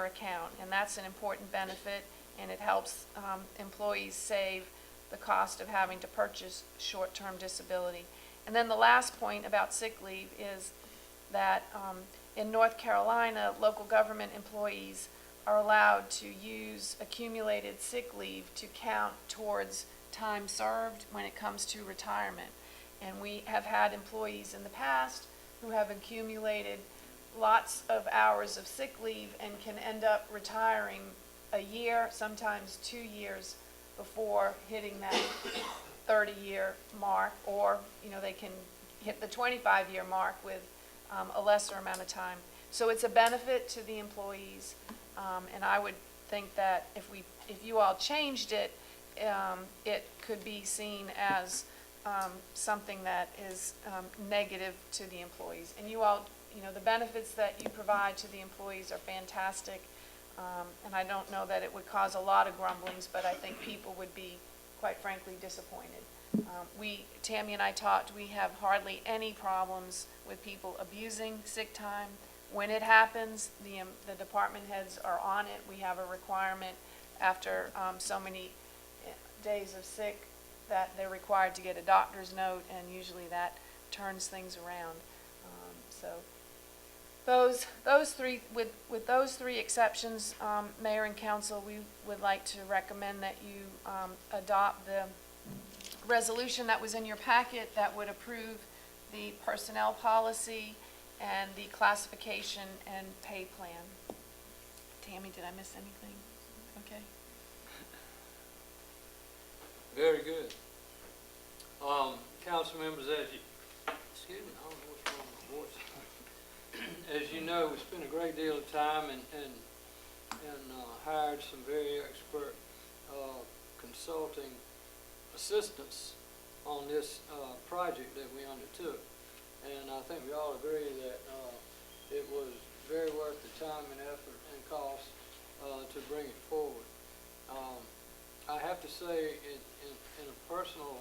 account, and that's an important benefit, and it helps employees save the cost of having to purchase short-term disability. And then the last point about sick leave is that in North Carolina, local government employees are allowed to use accumulated sick leave to count towards time served when it comes to retirement. And we have had employees in the past who have accumulated lots of hours of sick leave and can end up retiring a year, sometimes 2 years before hitting that 30-year mark, or they can hit the 25-year mark with a lesser amount of time. So it's a benefit to the employees, and I would think that if you all changed it, it could be seen as something that is negative to the employees. And you all, the benefits that you provide to the employees are fantastic, and I don't know that it would cause a lot of grumblings, but I think people would be, quite frankly, disappointed. Tammy and I talked, we have hardly any problems with people abusing sick time. When it happens, the department heads are on it. We have a requirement after so many days of sick that they're required to get a doctor's note, and usually that turns things around. So those three, with those three exceptions, Mayor and Council, we would like to recommend that you adopt the resolution that was in your packet that would approve the personnel policy and the classification and pay plan. Tammy, did I miss anything? Okay. Very good. Council members, excuse me, I don't know what's wrong with my voice. As you know, we spent a great deal of time and hired some very expert consulting assistance on this project that we undertook. And I think we all agree that it was very worth the time and effort and cost to bring it forward. I have to say, in a personal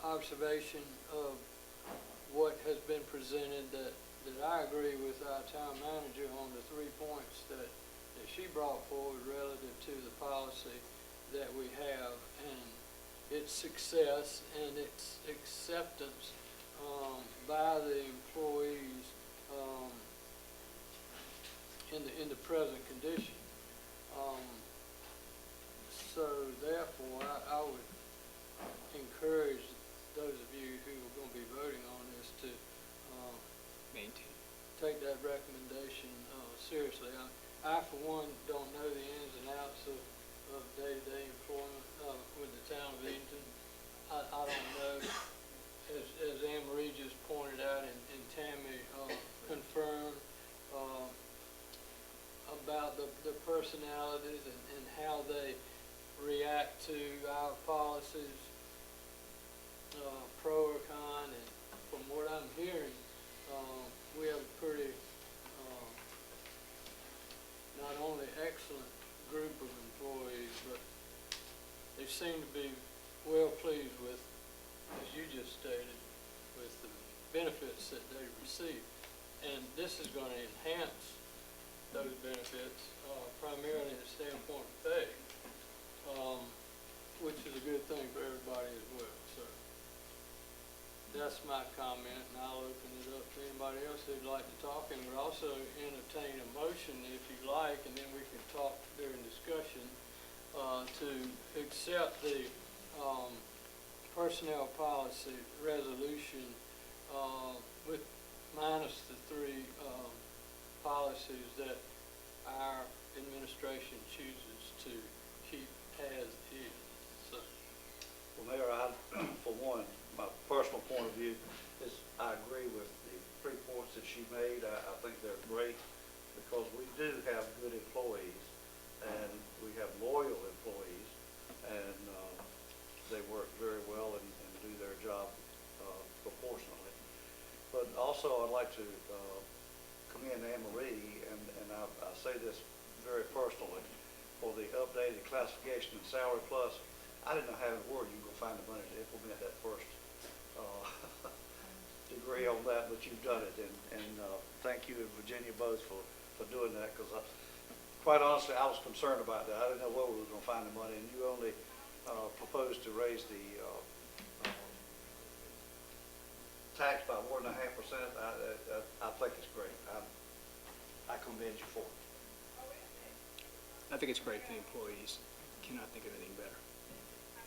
observation of what has been presented, that I agree with our town manager on the 3 points that she brought forward relative to the policy that we have and its success and its acceptance by the employees in the present condition. So therefore, I would encourage those of you who are going to be voting on this to Maintain. take that recommendation seriously. I, for one, don't know the ins and outs of day-to-day employment with the town of Edenton. I don't know, as Anne Marie just pointed out and Tammy confirmed, about the personalities and how they react to our policies, pro or con, and from what I'm hearing, we have a pretty not only excellent group of employees, but they seem to be well pleased with, as you just stated, with the benefits that they receive. And this is going to enhance those benefits, primarily in the standpoint of pay, which is a good thing for everybody as well. So that's my comment, and I'll open it up to anybody else who'd like to talk, and we'll also entertain a motion if you like, and then we can talk during discussion to accept the personnel policy resolution with minus the 3 policies that our administration chooses to keep as is. So. Well, Mayor, for one, my personal point of view is I agree with the 3 points that she made. I think they're great because we do have good employees and we have loyal employees, and they work very well and do their job proportionally. But also, I'd like to commend Anne Marie, and I say this very personally, for the updated classification and salary plus. I didn't know how in the world you were going to find the money to implement that first degree on that, but you've done it, and thank you and Virginia both for doing that, because quite honestly, I was concerned about that. I didn't know where we were going to find the money, and you only proposed to raise the tax by 1.5%. I think it's great. I commend you for it. I think it's great for the employees. Cannot think of anything better.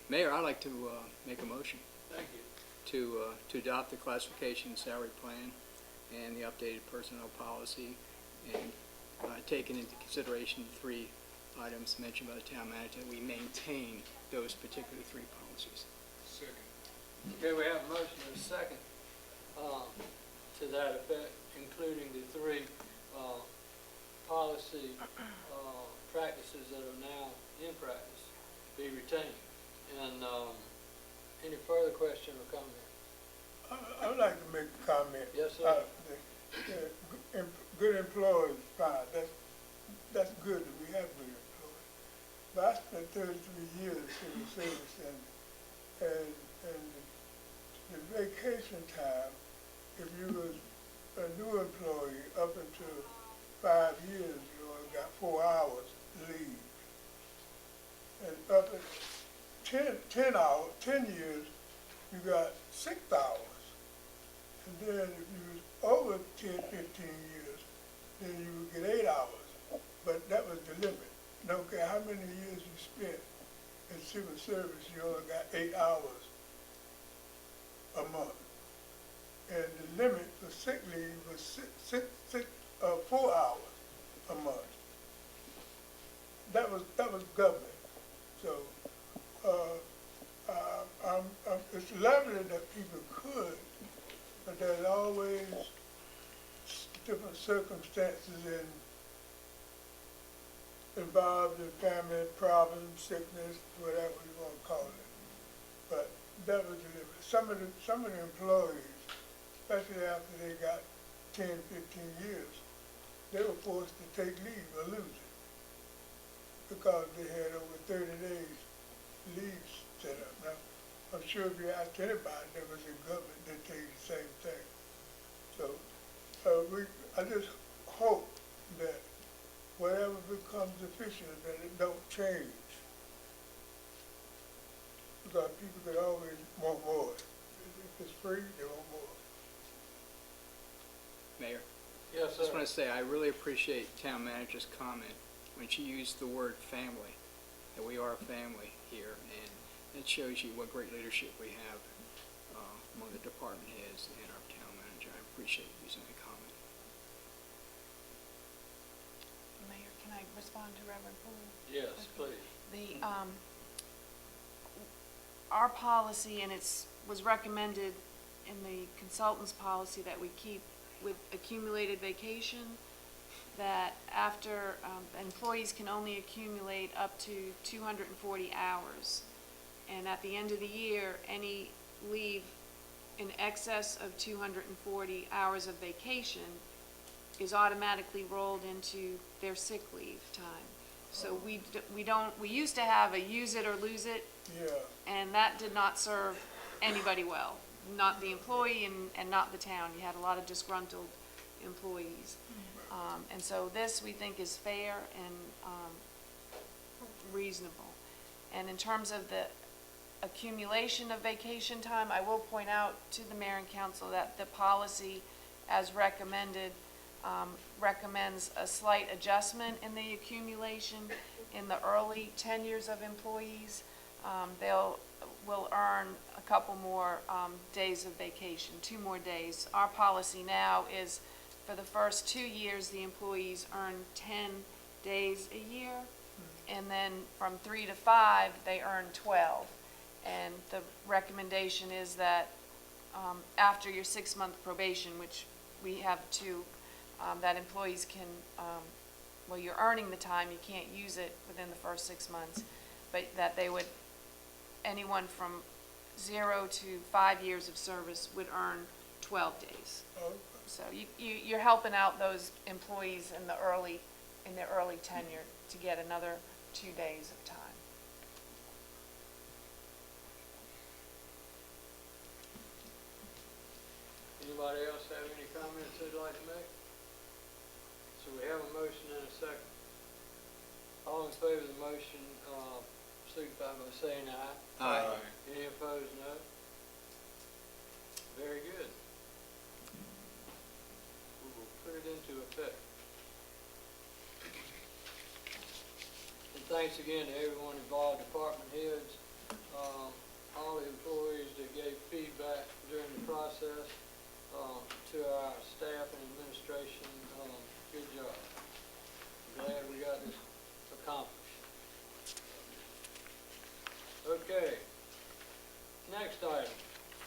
Mayor, I'd like to make a motion Thank you. to adopt the classification salary plan and the updated personnel policy, and taking into consideration the 3 items mentioned by the town manager, we maintain those particular 3 policies. Second. Okay, we have a motion and a second to that effect, including the 3 policy practices that are now in practice be retained. And any further question or comment? I would like to make a comment. Yes, sir. Good employees, fine. That's good that we have good employees. But I spent 33 years in the service, and the vacation time, if you was a new employee up until 5 years, you only got 4 hours leave. And up at 10 years, you got 6 hours. And then if you was over 10, 15 years, then you would get 8 hours. But that was the limit. Don't care how many years you spent in civil service, you only got 8 hours a month. And the limit for sick leave was 4 hours a month. That was government. So it's lovely that people could, but there's always different circumstances involved in family problems, sickness, whatever you want to call it. But that was the limit. Some of the employees, especially after they got 10, 15 years, they were forced to take leave or lose it because they had over 30 days leave set up. Now, I'm sure if you asked anybody that was in government, they'd tell you the same thing. So I just hope that whatever becomes efficient, that it don't change. Because people could always want more. If it's free, they want more. Mayor? Yes, I just sir. want to say, I really appreciate town manager's comment when she used the word family, that we are a family here, and it shows you what great leadership we have among the department heads and our town manager. I appreciate you using that comment. Mayor, can I respond to Reverend Poole? Yes, please. Our policy, and was recommended in the consultant's policy that we keep with accumulated vacation, that after employees can only accumulate up to 240 hours. And at the end of the year, any leave in excess of 240 hours of vacation is automatically rolled into their sick leave time. So we used to have a use it or lose it, Yeah. and that did not serve anybody well, not the employee and not the town. You had a lot of disgruntled employees. And so this, we think, is fair and reasonable. And in terms of the accumulation of vacation time, I will point out to the mayor and council that the policy, as recommended, recommends a slight adjustment in the accumulation in the early tenures of employees. Will earn a couple more days of vacation, 2 more days. Our policy now is for the first 2 years, the employees earn 10 days a year, and then from 3 to 5, they earn 12. And the recommendation is that after your 6-month probation, which we have 2, that employees can, well, you're earning the time, you can't use it within the first 6 months, but that they would, anyone from 0 to 5 years of service would earn 12 days. Oh, So you're helping out those employees in their early tenure to get another 2 days of time. Anybody else have any comments they'd like to make? So we have a motion and a second. All in favor of the motion, signify by saying aye. Aye. Any opposed, no? Very good. We will put it into effect. And thanks again to everyone involved, department heads, all the employees that gave feedback during the process, to our staff and administration, good job. Glad we got this accomplished. Okay, next item,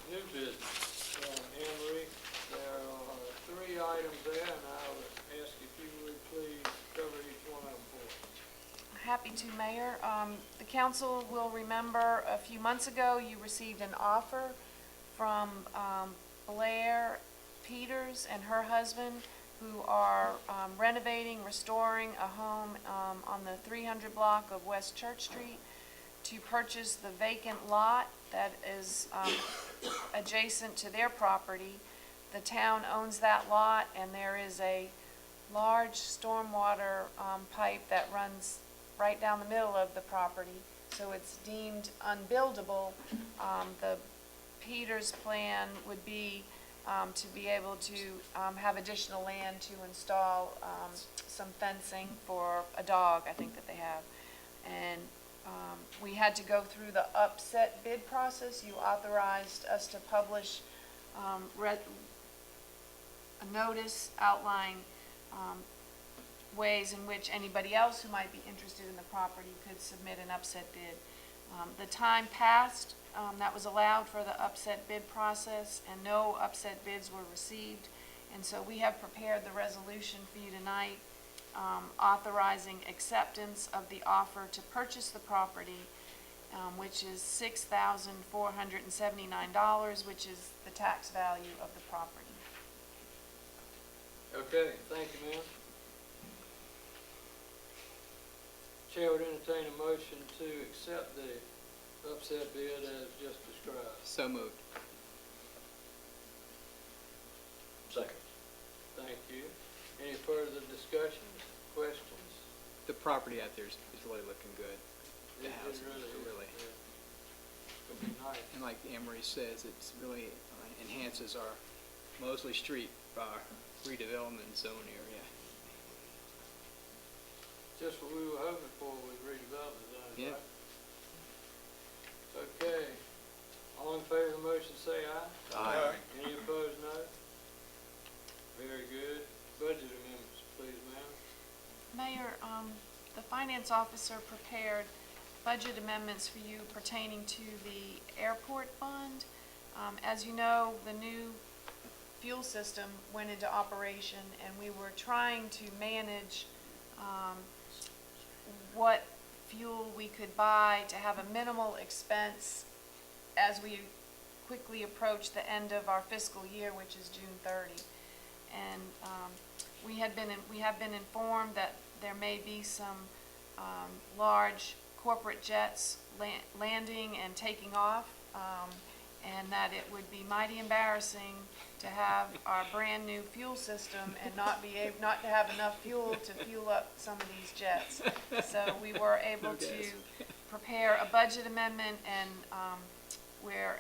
new business. Anne Marie, there are 3 items there, and I would ask if you would please cover each one of them for us. Happy to, Mayor. The council will remember a few months ago, you received an offer from Blair Peters and her husband, who are renovating, restoring a home on the 300 block of West Church Street to purchase the vacant lot that is adjacent to their property. The town owns that lot, and there is a large stormwater pipe that runs right down the middle of the property, so it's deemed unbuildable. The Peters plan would be to be able to have additional land to install some fencing for a dog, I think that they have. And we had to go through the upset bid process. You authorized us to publish a notice outlining ways in which anybody else who might be interested in the property could submit an upset bid. The time passed that was allowed for the upset bid process, and no upset bids were received. And so we have prepared the resolution for you tonight, authorizing acceptance of the offer to purchase the property, which is $6,479, which is the tax value of the property. Okay, thank you, ma'am. Chair would entertain a motion to accept the upset bid as just described. So moved. Second. Thank you. Any further discussions, questions? The property out there is really looking good. The It house is really is, really, yeah. It'll be nice. and like Anne Marie says, it's really enhances our Mosley Street redevelopment zone area. Just what we were hoping for with redevelopment zone, Yeah. right? Okay. All in favor of the motion, say aye. Aye. Any opposed, no? Very good. Budget amendments, please, ma'am. Mayor, the finance officer prepared budget amendments for you pertaining to the airport fund. As you know, the new fuel system went into operation, and we were trying to manage what fuel we could buy to have a minimal expense as we quickly approach the end of our fiscal year, which is June 30. And we have been informed that there may be some large corporate jets landing and taking off, and that it would be mighty embarrassing to have our brand new fuel system and not to have enough fuel to fuel up some of these jets. So we were able to prepare a budget amendment, and we're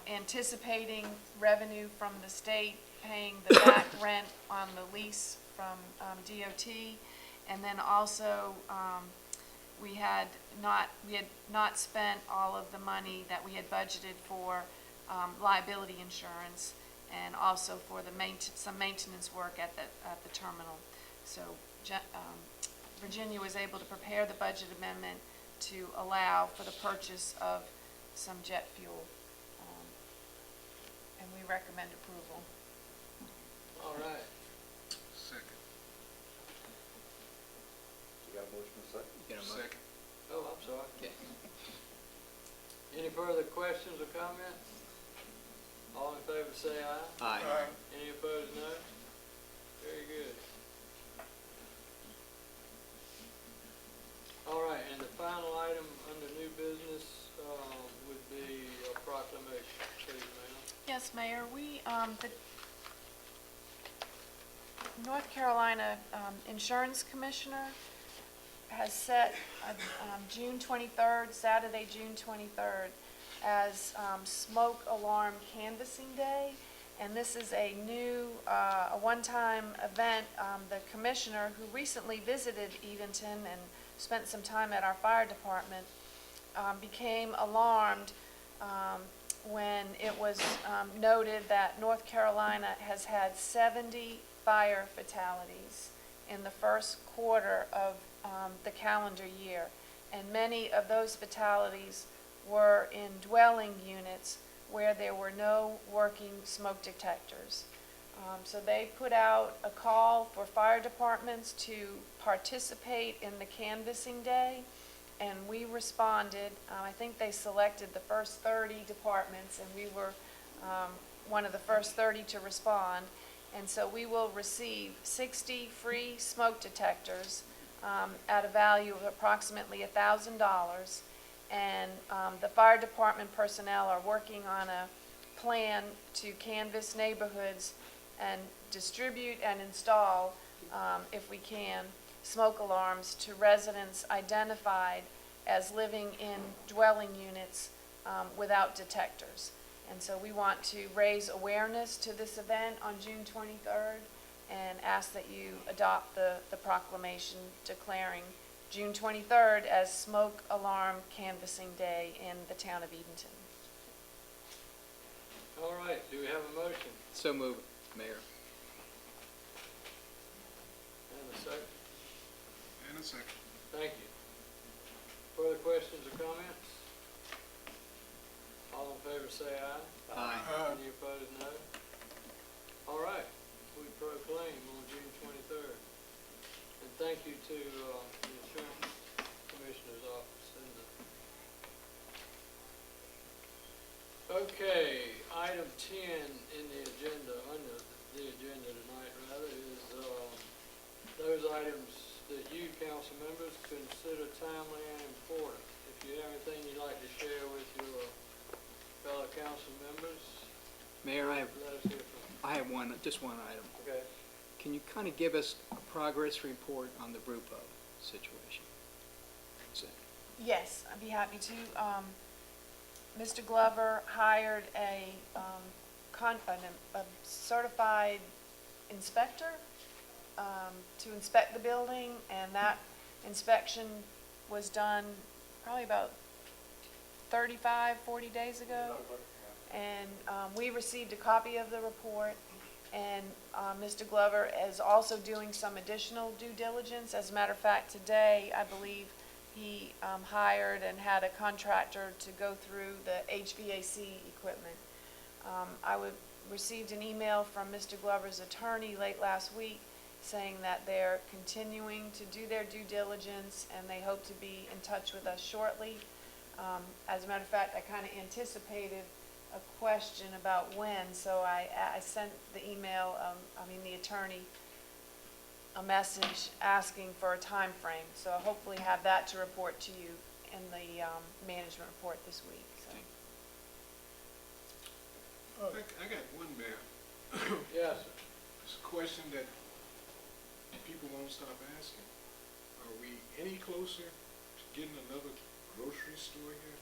anticipating revenue from the state paying the back rent on the lease from DOT, and then also we had not spent all of the money that we had budgeted for liability insurance, and also for the some maintenance work at the terminal. So Virginia was able to prepare the budget amendment to allow for the purchase of some jet fuel, and we recommend approval. All right. Second. You got a motion and a second? You know, Second. Oh, I'm sorry. Okay. Any further questions or comments? All in favor say aye. Aye. Any opposed, no? Very good. All right, and the final item under new business would be a proclamation. Please, ma'am. Yes, Mayor, the North Carolina Insurance Commissioner has set June 23rd, Saturday, June 23rd, as Smoke Alarm Canvassing Day. And this is a new, a one-time event. The commissioner, who recently visited Edenton and spent some time at our fire department, became alarmed when it was noted that North Carolina has had 70 fire fatalities in the first quarter of the calendar year. And many of those fatalities were in dwelling units where there were no working smoke detectors. So they put out a call for fire departments to participate in the canvassing day, and we responded. I think they selected the first 30 departments, and we were one of the first 30 to respond. And so we will receive 60 free smoke detectors at a value of approximately $1,000. And the fire department personnel are working on a plan to canvass neighborhoods and distribute and install, if we can, smoke alarms to residents identified as living in dwelling units without detectors. And so we want to raise awareness to this event on June 23rd and ask that you adopt the proclamation declaring June 23rd as Smoke Alarm Canvassing Day in the town of Edenton. All right, do we have a motion? So move, Mayor. And a second? And a second. Thank you. Further questions or comments? All in favor say aye. Aye. Any opposed, no? All right, we proclaim on June 23rd. And thank you to the Insurance Commissioner's Office. Okay, item 10 in the agenda, under the agenda tonight rather, is those items that you, council members, consider timely and important. If you have anything you'd like to share with your fellow council members, Mayor, let us hear from you. I have just one item. Okay. Can you kind of give us a progress report on the Brupo situation? That's it. Yes, I'd be happy to. Mr. Glover hired a certified inspector to inspect the building, and that inspection was done probably about 40 days ago. And we received a copy of the report, and Mr. Glover is also doing some additional due diligence. As a matter of fact, today, I believe, he hired and had a contractor to go through the HVAC equipment. I received an email from Mr. Glover's attorney late last week saying that they're continuing to do their due diligence and they hope to be in touch with us shortly. As a matter of fact, I kind of anticipated a question about when, so I sent the email, the attorney, a message asking for a time frame. So I'll hopefully have that to report to you in the management report this week. So. I got one, Mayor. Yes, sir. It's a question that people won't stop asking. Are we any closer to getting another grocery store here?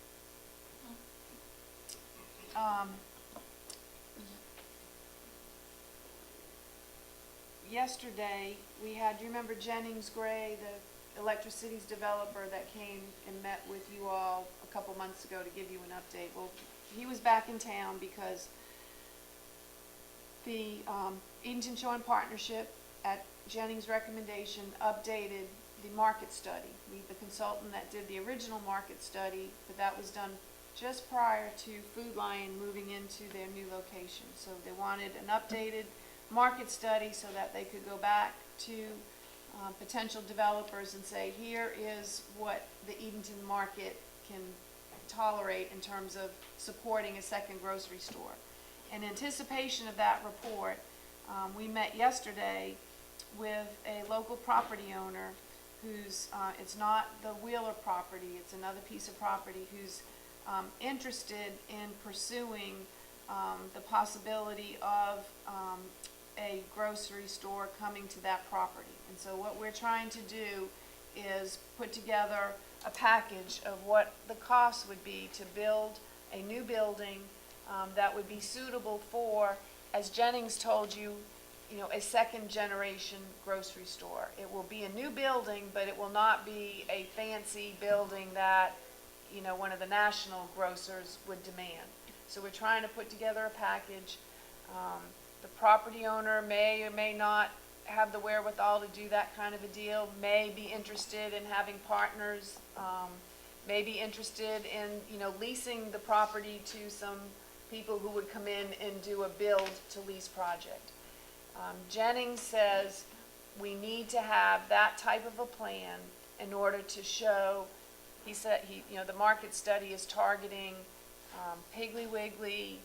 Yesterday, we had, do you remember Jennings Gray, the Electricities developer that came and met with you all a couple months ago to give you an update? Well, he was back in town because the Edenton Showing Partnership, at Jennings' recommendation, updated the market study. The consultant that did the original market study, but that was done just prior to Food Lion moving into their new location. So they wanted an updated market study so that they could go back to potential developers and say, here is what the Edenton market can tolerate in terms of supporting a second grocery store. in anticipation of that report, we met yesterday with a local property owner who's, it's not the Wheeler property, it's another piece of property, who's interested in pursuing the possibility of a grocery store coming to that property. And so what we're trying to do is put together a package of what the cost would be to build a new building that would be suitable for, as Jennings told you, a second generation grocery store. It will be a new building, but it will not be a fancy building that, one of the national grocers would demand. So we're trying to put together a package. The property owner may or may not have the wherewithal to do that kind of a deal, may be interested in having partners, may be interested in, leasing the property to some people who would come in and do a build to lease project. Jennings says we need to have that type of a plan in order to show, he said, the market study is targeting Piggly Wiggly,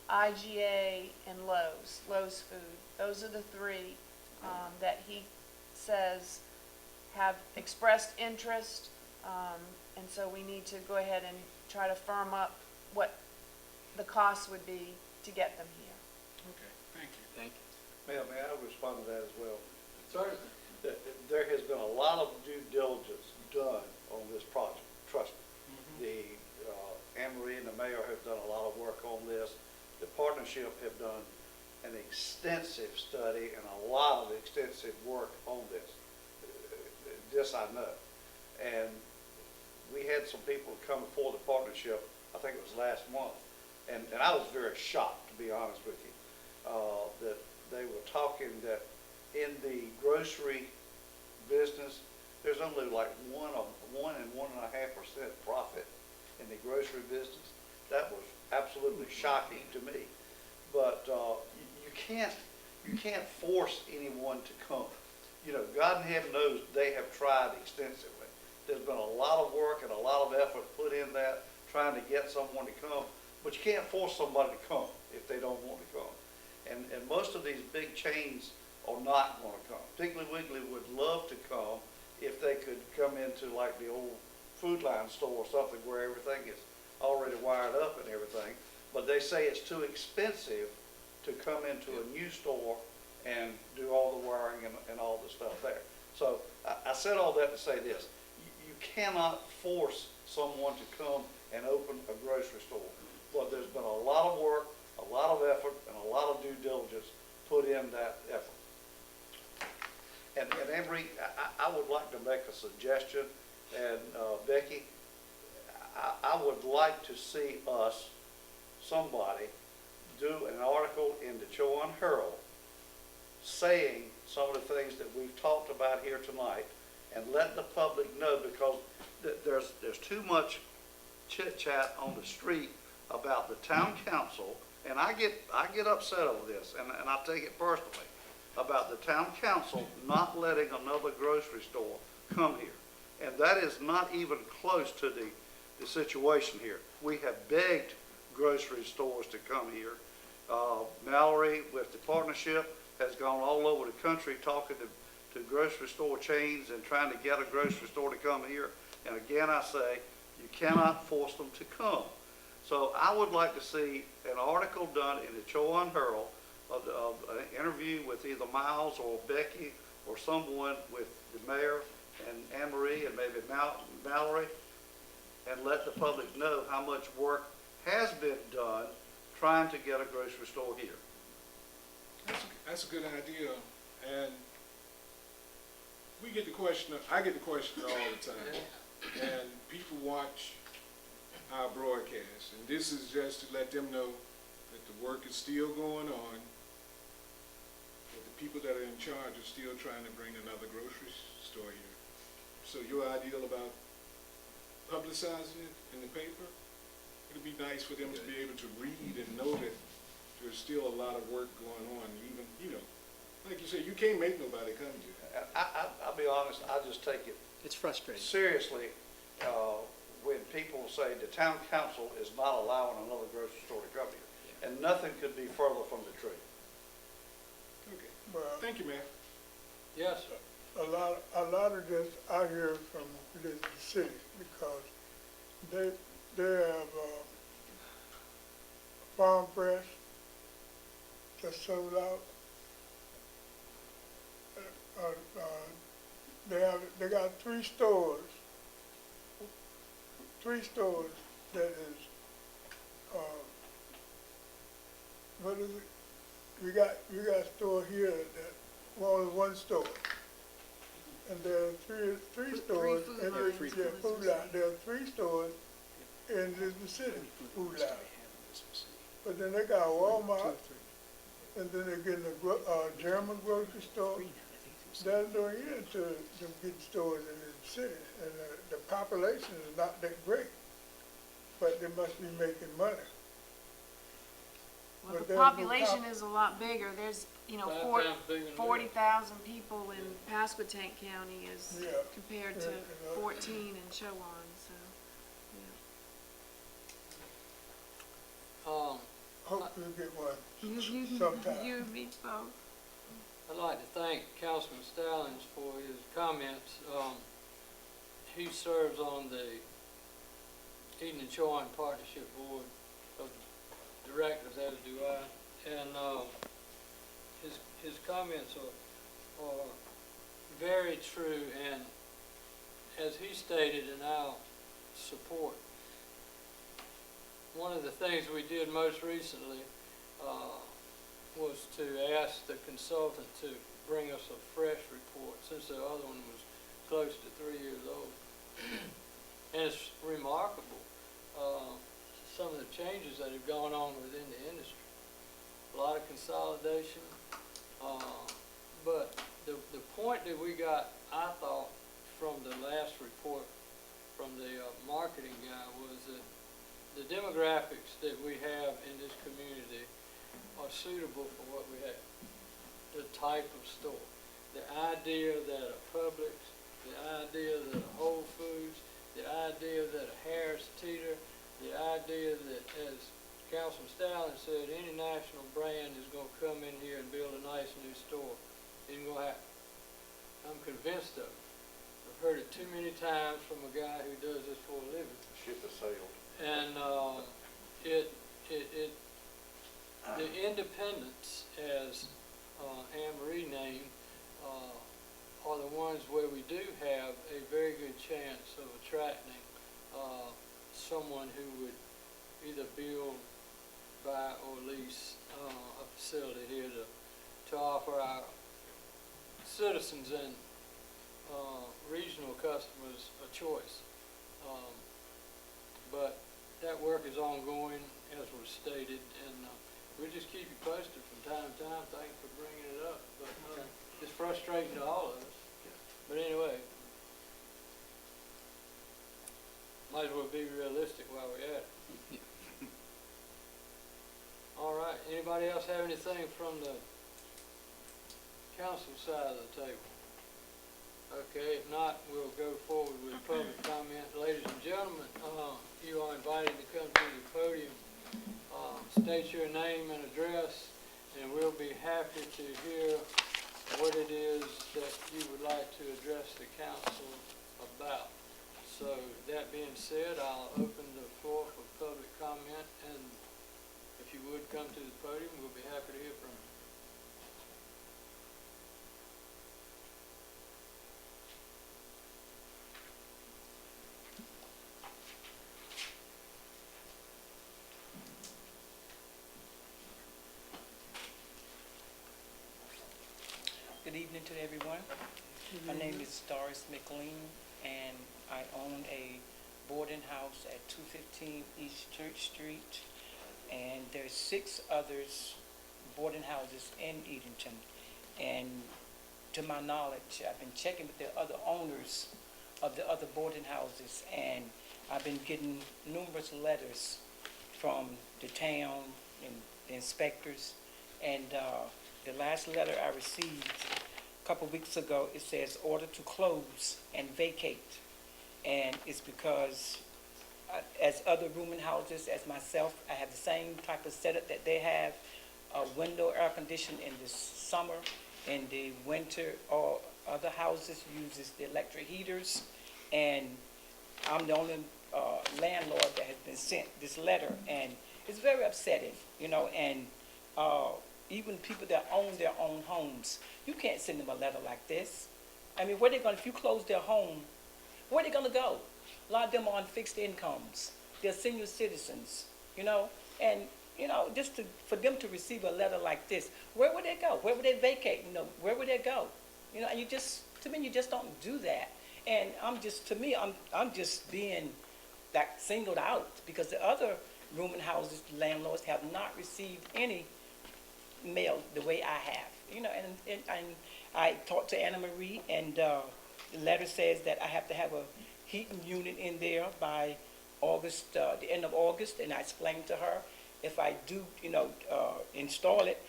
IGA, and Lowe's Food. Those are the three that he says have expressed interest, and so we need to go ahead and try to firm up what the cost would be to get them here. Okay, thank you. Thank you. May I respond to that as well? Certainly. There has been a lot of due diligence done on this project, trust me. Anne-Marie and the mayor have done a lot of work on this. The partnership have done an extensive study and a lot of extensive work on this. This I know. And we had some people come before the partnership, I think it was last month, and I was very shocked, to be honest with you, that they were talking that in the grocery business, there's only like 1 and 1.5% profit in the grocery business. That was absolutely shocking to me. But you can't force anyone to come. God in heaven knows they have tried extensively. There's been a lot of work and a lot of effort put in that, trying to get someone to come. But you can't force somebody to come if they don't want to come. And most of these big chains are not going to come. Piggly Wiggly would love to come if they could come into like the old Food Line store or something where everything is already wired up and everything. But they say it's too expensive to come into a new store and do all the wiring and all the stuff there. So I said all that to say this. You cannot force someone to come and open a grocery store. But there's been a lot of work, a lot of effort, and a lot of due diligence put in that effort. And Emery, I would like to make a suggestion, and Becky, I would like to see us, somebody, do an article in the Chowan Herald saying some of the things that we've talked about here tonight, and let the public know, because there's too much chit-chat on the street about the town council, and I get upset over this, and I take it personally, about the town council not letting another grocery store come here. And that is not even close to the situation here. We have begged grocery stores to come here. Mallory, with the partnership, has gone all over the country talking to grocery store chains and trying to get a grocery store to come here. And again, I say, you cannot force them to come. So I would like to see an article done in the Chowan Herald of an interview with either Miles or Becky or someone with the mayor and Anne-Marie and maybe Mallory, and let the public know how much work has been done trying to get a grocery store here. That's a good idea, and we get the question, I get the question all the time, and people watch our broadcast, and this is just to let them know that the work is still going on, that the people that are in charge are still trying to bring another grocery store here. So your ideal about publicizing it in the paper, it'd be nice for them to be able to read and know that there's still a lot of work going on. Even, like you said, you can't make nobody come to you. I'll be honest, I just take it It's frustrating. seriously when people say the town council is not allowing another grocery store to come here. And and nothing could be further from the truth. Okay, Well, thank you, Mayor. Yes, sir. a lot of this I hear from the city because they have farm press that's sold out. They got three stores that is, what is it? We got a store here that, only one store. And there are three stores. food in lines. this- yeah, food line. There are three stores in Mississippi, food line. But then they got Walmart, and then they're getting a German grocery store. There's no end to them getting stores in the city, and the population is not that great, but they must be making money. Well, But the there's no population is a lot bigger. There's, you know, 40,000 people in Pasquotank County is Yeah. compared to And, 14 in Chowan, so, Hope you'll get one yeah. sometime. You and me both. I'd like to thank Councilman Stallings for his comments. He serves on the Eden and Chowan Partnership Board of Directors, as do I, and his comments are very true, and as he stated, and I'll support, one of the things we did most recently was to ask the consultant to bring us a fresh report, since the other one was close to 3 years old. And it's remarkable, some of the changes that have gone on within the industry. A lot of consolidation, but the point that we got, I thought, from the last report from the marketing guy was that the demographics that we have in this community are suitable for what we have. The type of store. The idea that a Publix, the idea that a Whole Foods, the idea that a Harris Teeter, the idea that, as Councilman Stallings said, any national brand is going to come in here and build a nice new store. It ain't going to happen. I'm convinced of it. I've heard it too many times from a guy who does this for a living. Ship has sailed. And the independents, as Anne Marie named, are the ones where we do have a very good chance of attracting someone who would either build, buy, or lease a facility here to offer our citizens and regional customers a choice. But that work is ongoing, as was stated, and we'll just keep you posted from time to time. Thanks for bringing it up. But it's frustrating to all of us. But anyway, might as well be realistic while we're at it. All right. Anybody else have anything from the council side of the table? Okay, if not, we'll go forward with public comment. Ladies and gentlemen, you are invited to come to the podium, state your name and address, and we'll be happy to hear what it is that you would like to address the council about. So that being said, I'll open the floor for public comment, and if you would come to the podium, we'll be happy to hear from you. Good evening to everyone. My name is Doris McLean, and I own a boarding house at 215 East Church Street, and there's 6 others boarding houses in Edenton. And to my knowledge, I've been checking with the other owners of the other boarding houses, and I've been getting numerous letters from the town and the inspectors, and the last letter I received a couple weeks ago, it says order to close and vacate. And it's because as other rooming houses as myself. I have the same type of setup that they have, window air conditioning in the summer. In the winter, all other houses uses the electric heaters. And I'm the only landlord that has been sent this letter, and it's very upsetting, and even people that own their own homes, you can't send them a letter like this. I mean, where they going, if you close their home, where they gonna go? A lot of them are on fixed incomes. They're senior citizens, and, for them to receive a letter like this, where would they go? Where would they vacate? Where would they go? And to me, you just don't do that. And I'm just being singled out, because the other rooming houses, landlords have not received any mail the way I have, and I talked to Anna Marie, and the letter says that I have to have a heating unit in there by August, the end of August, and I explained to her, if I do, install it,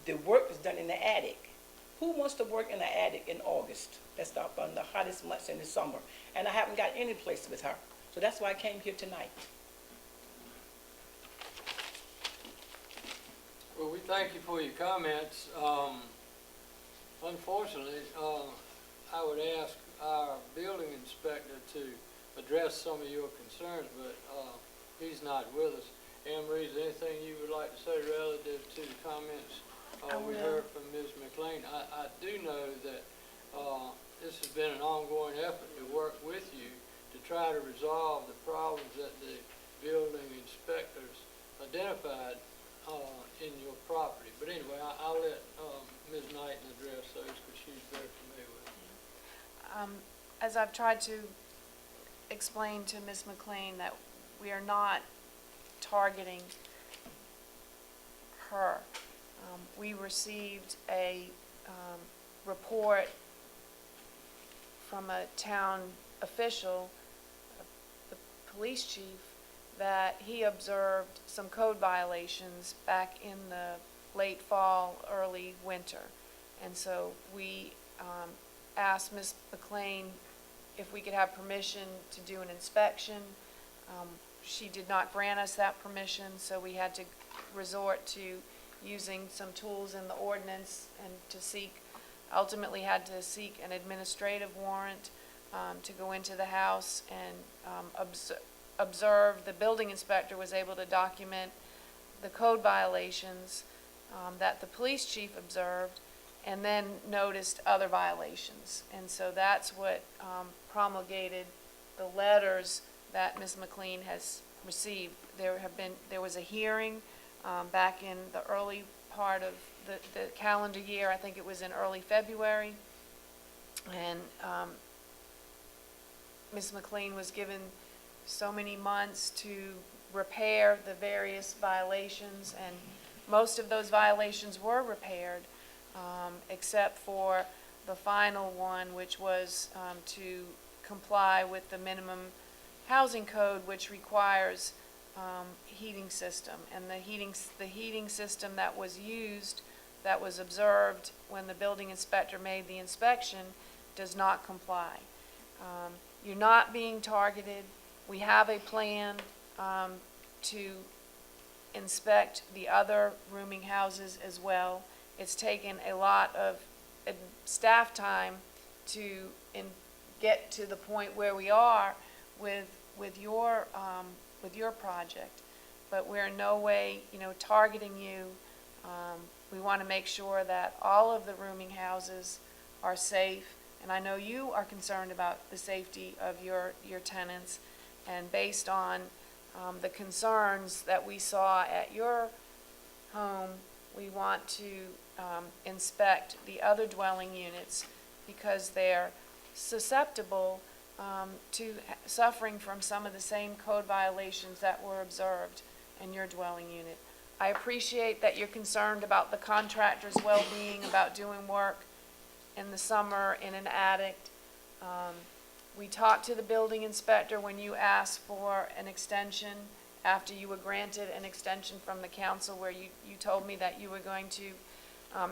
the work is done in the attic. Who wants to work in the attic in August? That's one of the hottest months in the summer, and I haven't got any place with her. So that's why I came here tonight. Well, we thank you for your comments. Unfortunately, I would ask our building inspector to address some of your concerns, but he's not with us. Anne Marie, is there anything you would like to say relative to the comments we heard from Ms. McLean? I do know that this has been an ongoing effort to work with you to try to resolve the problems that the building inspectors identified in your property. But anyway, I'll let Ms. Knighton address those because she's very familiar with them. As I've tried to explain to Ms. McLean, that we are not targeting her. We received a report from a town official, the police chief, that he observed some code violations back in the late fall, early winter. And so we asked Ms. McLean if we could have permission to do an inspection. She did not grant us that permission, so we had to resort to using some tools in the ordinance and ultimately had to seek an administrative warrant to go into the house and observe. The building inspector was able to document the code violations that the police chief observed, and then noticed other violations. And so that's what promulgated the letters that Ms. McLean has received. There was a hearing back in the early part of the calendar year. I think it was in early February, and Ms. McLean was given so many months to repair the various violations, and most of those violations were repaired, except for the final one, which was to comply with the minimum housing code, which requires heating system. And the heating system that was used, that was observed when the building inspector made the inspection, does not comply. You're not being targeted. We have a plan to inspect the other rooming houses as well. It's taken a lot of staff time to get to the point where we are with your project, but we're in no way, targeting you. We want to make sure that all of the rooming houses are safe, and I know you are concerned about the safety of your tenants, and based on the concerns that we saw at your home, we want to inspect the other dwelling units because they're susceptible to suffering from some of the same code violations that were observed in your dwelling unit. I appreciate that you're concerned about the contractor's well-being, about doing work in the summer in an attic. We talked to the building inspector when you asked for an extension after you were granted an extension from the council, where you told me that you were going to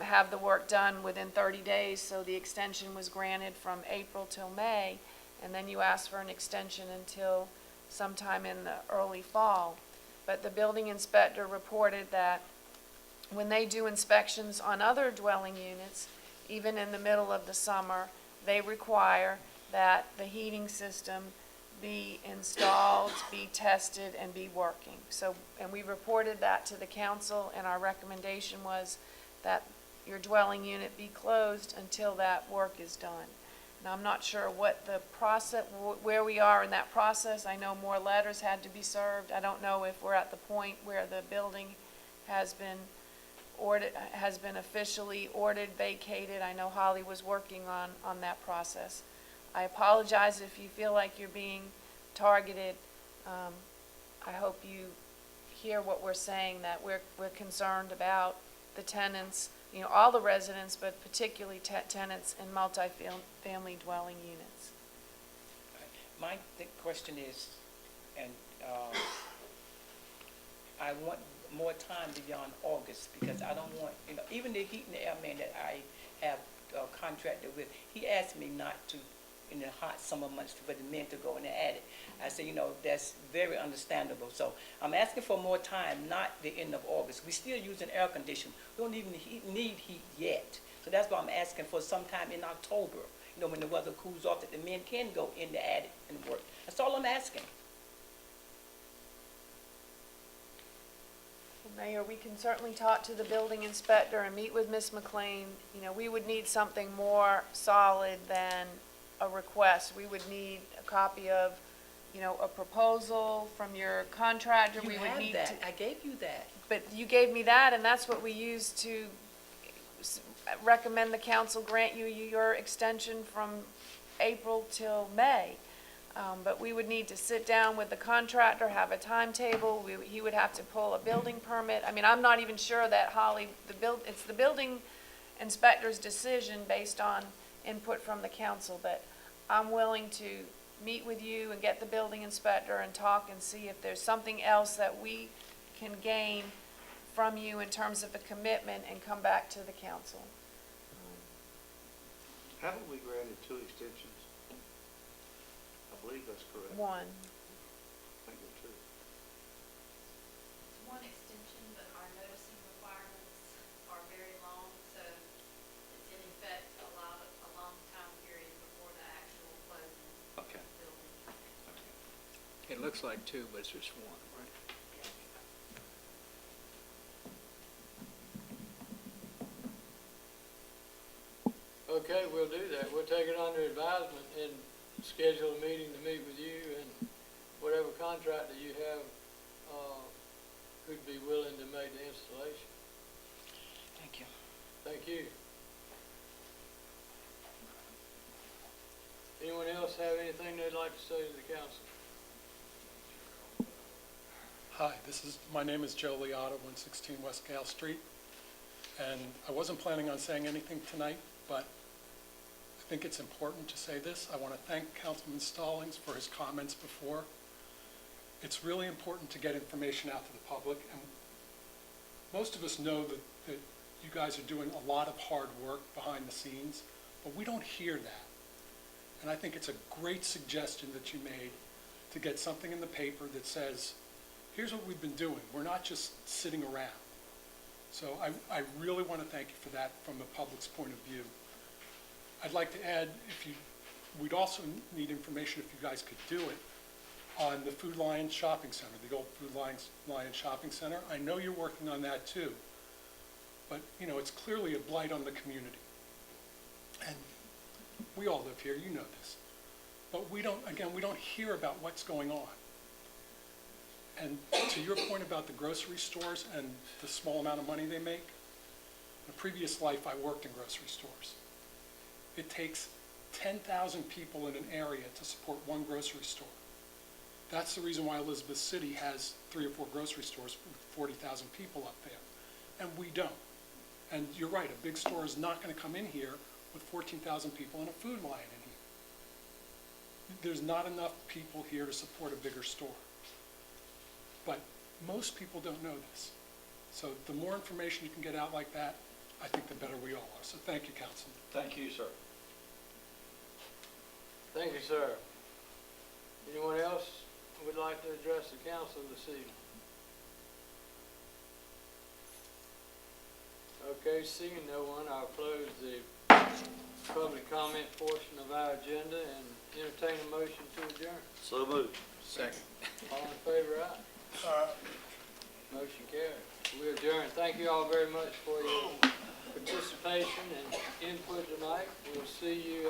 have the work done within 30 days, so the extension was granted from April till May, and then you asked for an extension until sometime in the early fall. But the building inspector reported that when they do inspections on other dwelling units, even in the middle of the summer, they require that the heating system be installed, be tested, and be working. So, and we reported that to the council, and our recommendation was that your dwelling unit be closed until that work is done. Now, I'm not sure what the process, where we are in that process. I know more letters had to be served. I don't know if we're at the point where the building has been officially ordered, vacated. I know Holly was working on that process. I apologize if you feel like you're being targeted. I hope you hear what we're saying, that we're concerned about the tenants, you know, all the residents, but particularly tenants in multi-family dwelling units. My question is, and I want more time beyond August, because I don't want, you know, even the heat and the air man that I have contracted with, he asked me not to, in the hot summer months, for the men to go in the attic. I said, you know, that's very understandable. So I'm asking for more time, not the end of August. We're still using air conditioning. We don't even need heat yet. So that's why I'm asking for sometime in October, you know, when the weather cools off, that the men can go in the attic and work. That's all I'm asking. Mayor, we can certainly talk to the building inspector and meet with Ms. McLean. You know, we would need something more solid than a request. We would need a copy of, you know, a proposal from your contractor. You We would have need that. to. I gave you that. But you gave me that, and that's what we used to recommend the council grant you your extension from April till May. But we would need to sit down with the contractor, have a timetable. He would have to pull a building permit. I mean, I'm not even sure that Holly, it's the building inspector's decision based on input from the council, but I'm willing to meet with you and get the building inspector and talk and see if there's something else that we can gain from you in terms of a commitment and come back to the council. Haven't we granted 2 extensions? I believe that's correct. One. I think there are 2. One extension, but our noticing requirements are very long, so it's in effect a long time period before the actual closing Okay. of the building. It looks like 2, but it's just 1, right? Okay, we'll do that. We'll take it under advisement and schedule a meeting to meet with you and whatever contractor you have, who'd be willing to make the installation. Thank you. Thank you. Anyone else have anything they'd like to say to the council? Hi, my name is Joe Liotta, 116 West Gale Street, and I wasn't planning on saying anything tonight, but I think it's important to say this. I want to thank Councilman Stallings for his comments before. It's really important to get information out to the public, and most of us know that you guys are doing a lot of hard work behind the scenes, but we don't hear that. And I think it's a great suggestion that you made to get something in the paper that says, here's what we've been doing. We're not just sitting around. So I really want to thank you for that from the public's point of view. I'd like to add, we'd also need information if you guys could do it on the Food Lion Shopping Center, the old Food Lion Shopping Center. I know you're working on that too, but you know, it's clearly a blight on the community. And we all live here, you know this. But we don't hear about what's going on. And to your point about the grocery stores and the small amount of money they make, in a previous life I worked in grocery stores. It takes 10,000 people in an area to support one grocery store. That's the reason why Elizabeth City has 3 or 4 grocery stores with 40,000 people up there, and we don't. And you're right, a big store is not going to come in here with 14,000 people and a Food Lion in here. There's not enough people here to support a bigger store. But most people don't know this. So the more information you can get out like that, I think the better we all are. So thank you, Councilman. Thank you, sir. Thank you, sir. Anyone else would like to address the council this evening? Okay, seeing no one, I'll close the public comment portion of our agenda and entertain a motion to adjourn. So moved. Second. All in favor, aye? Motion carried. We adjourn. Thank you all very much for your participation and input tonight. We'll see you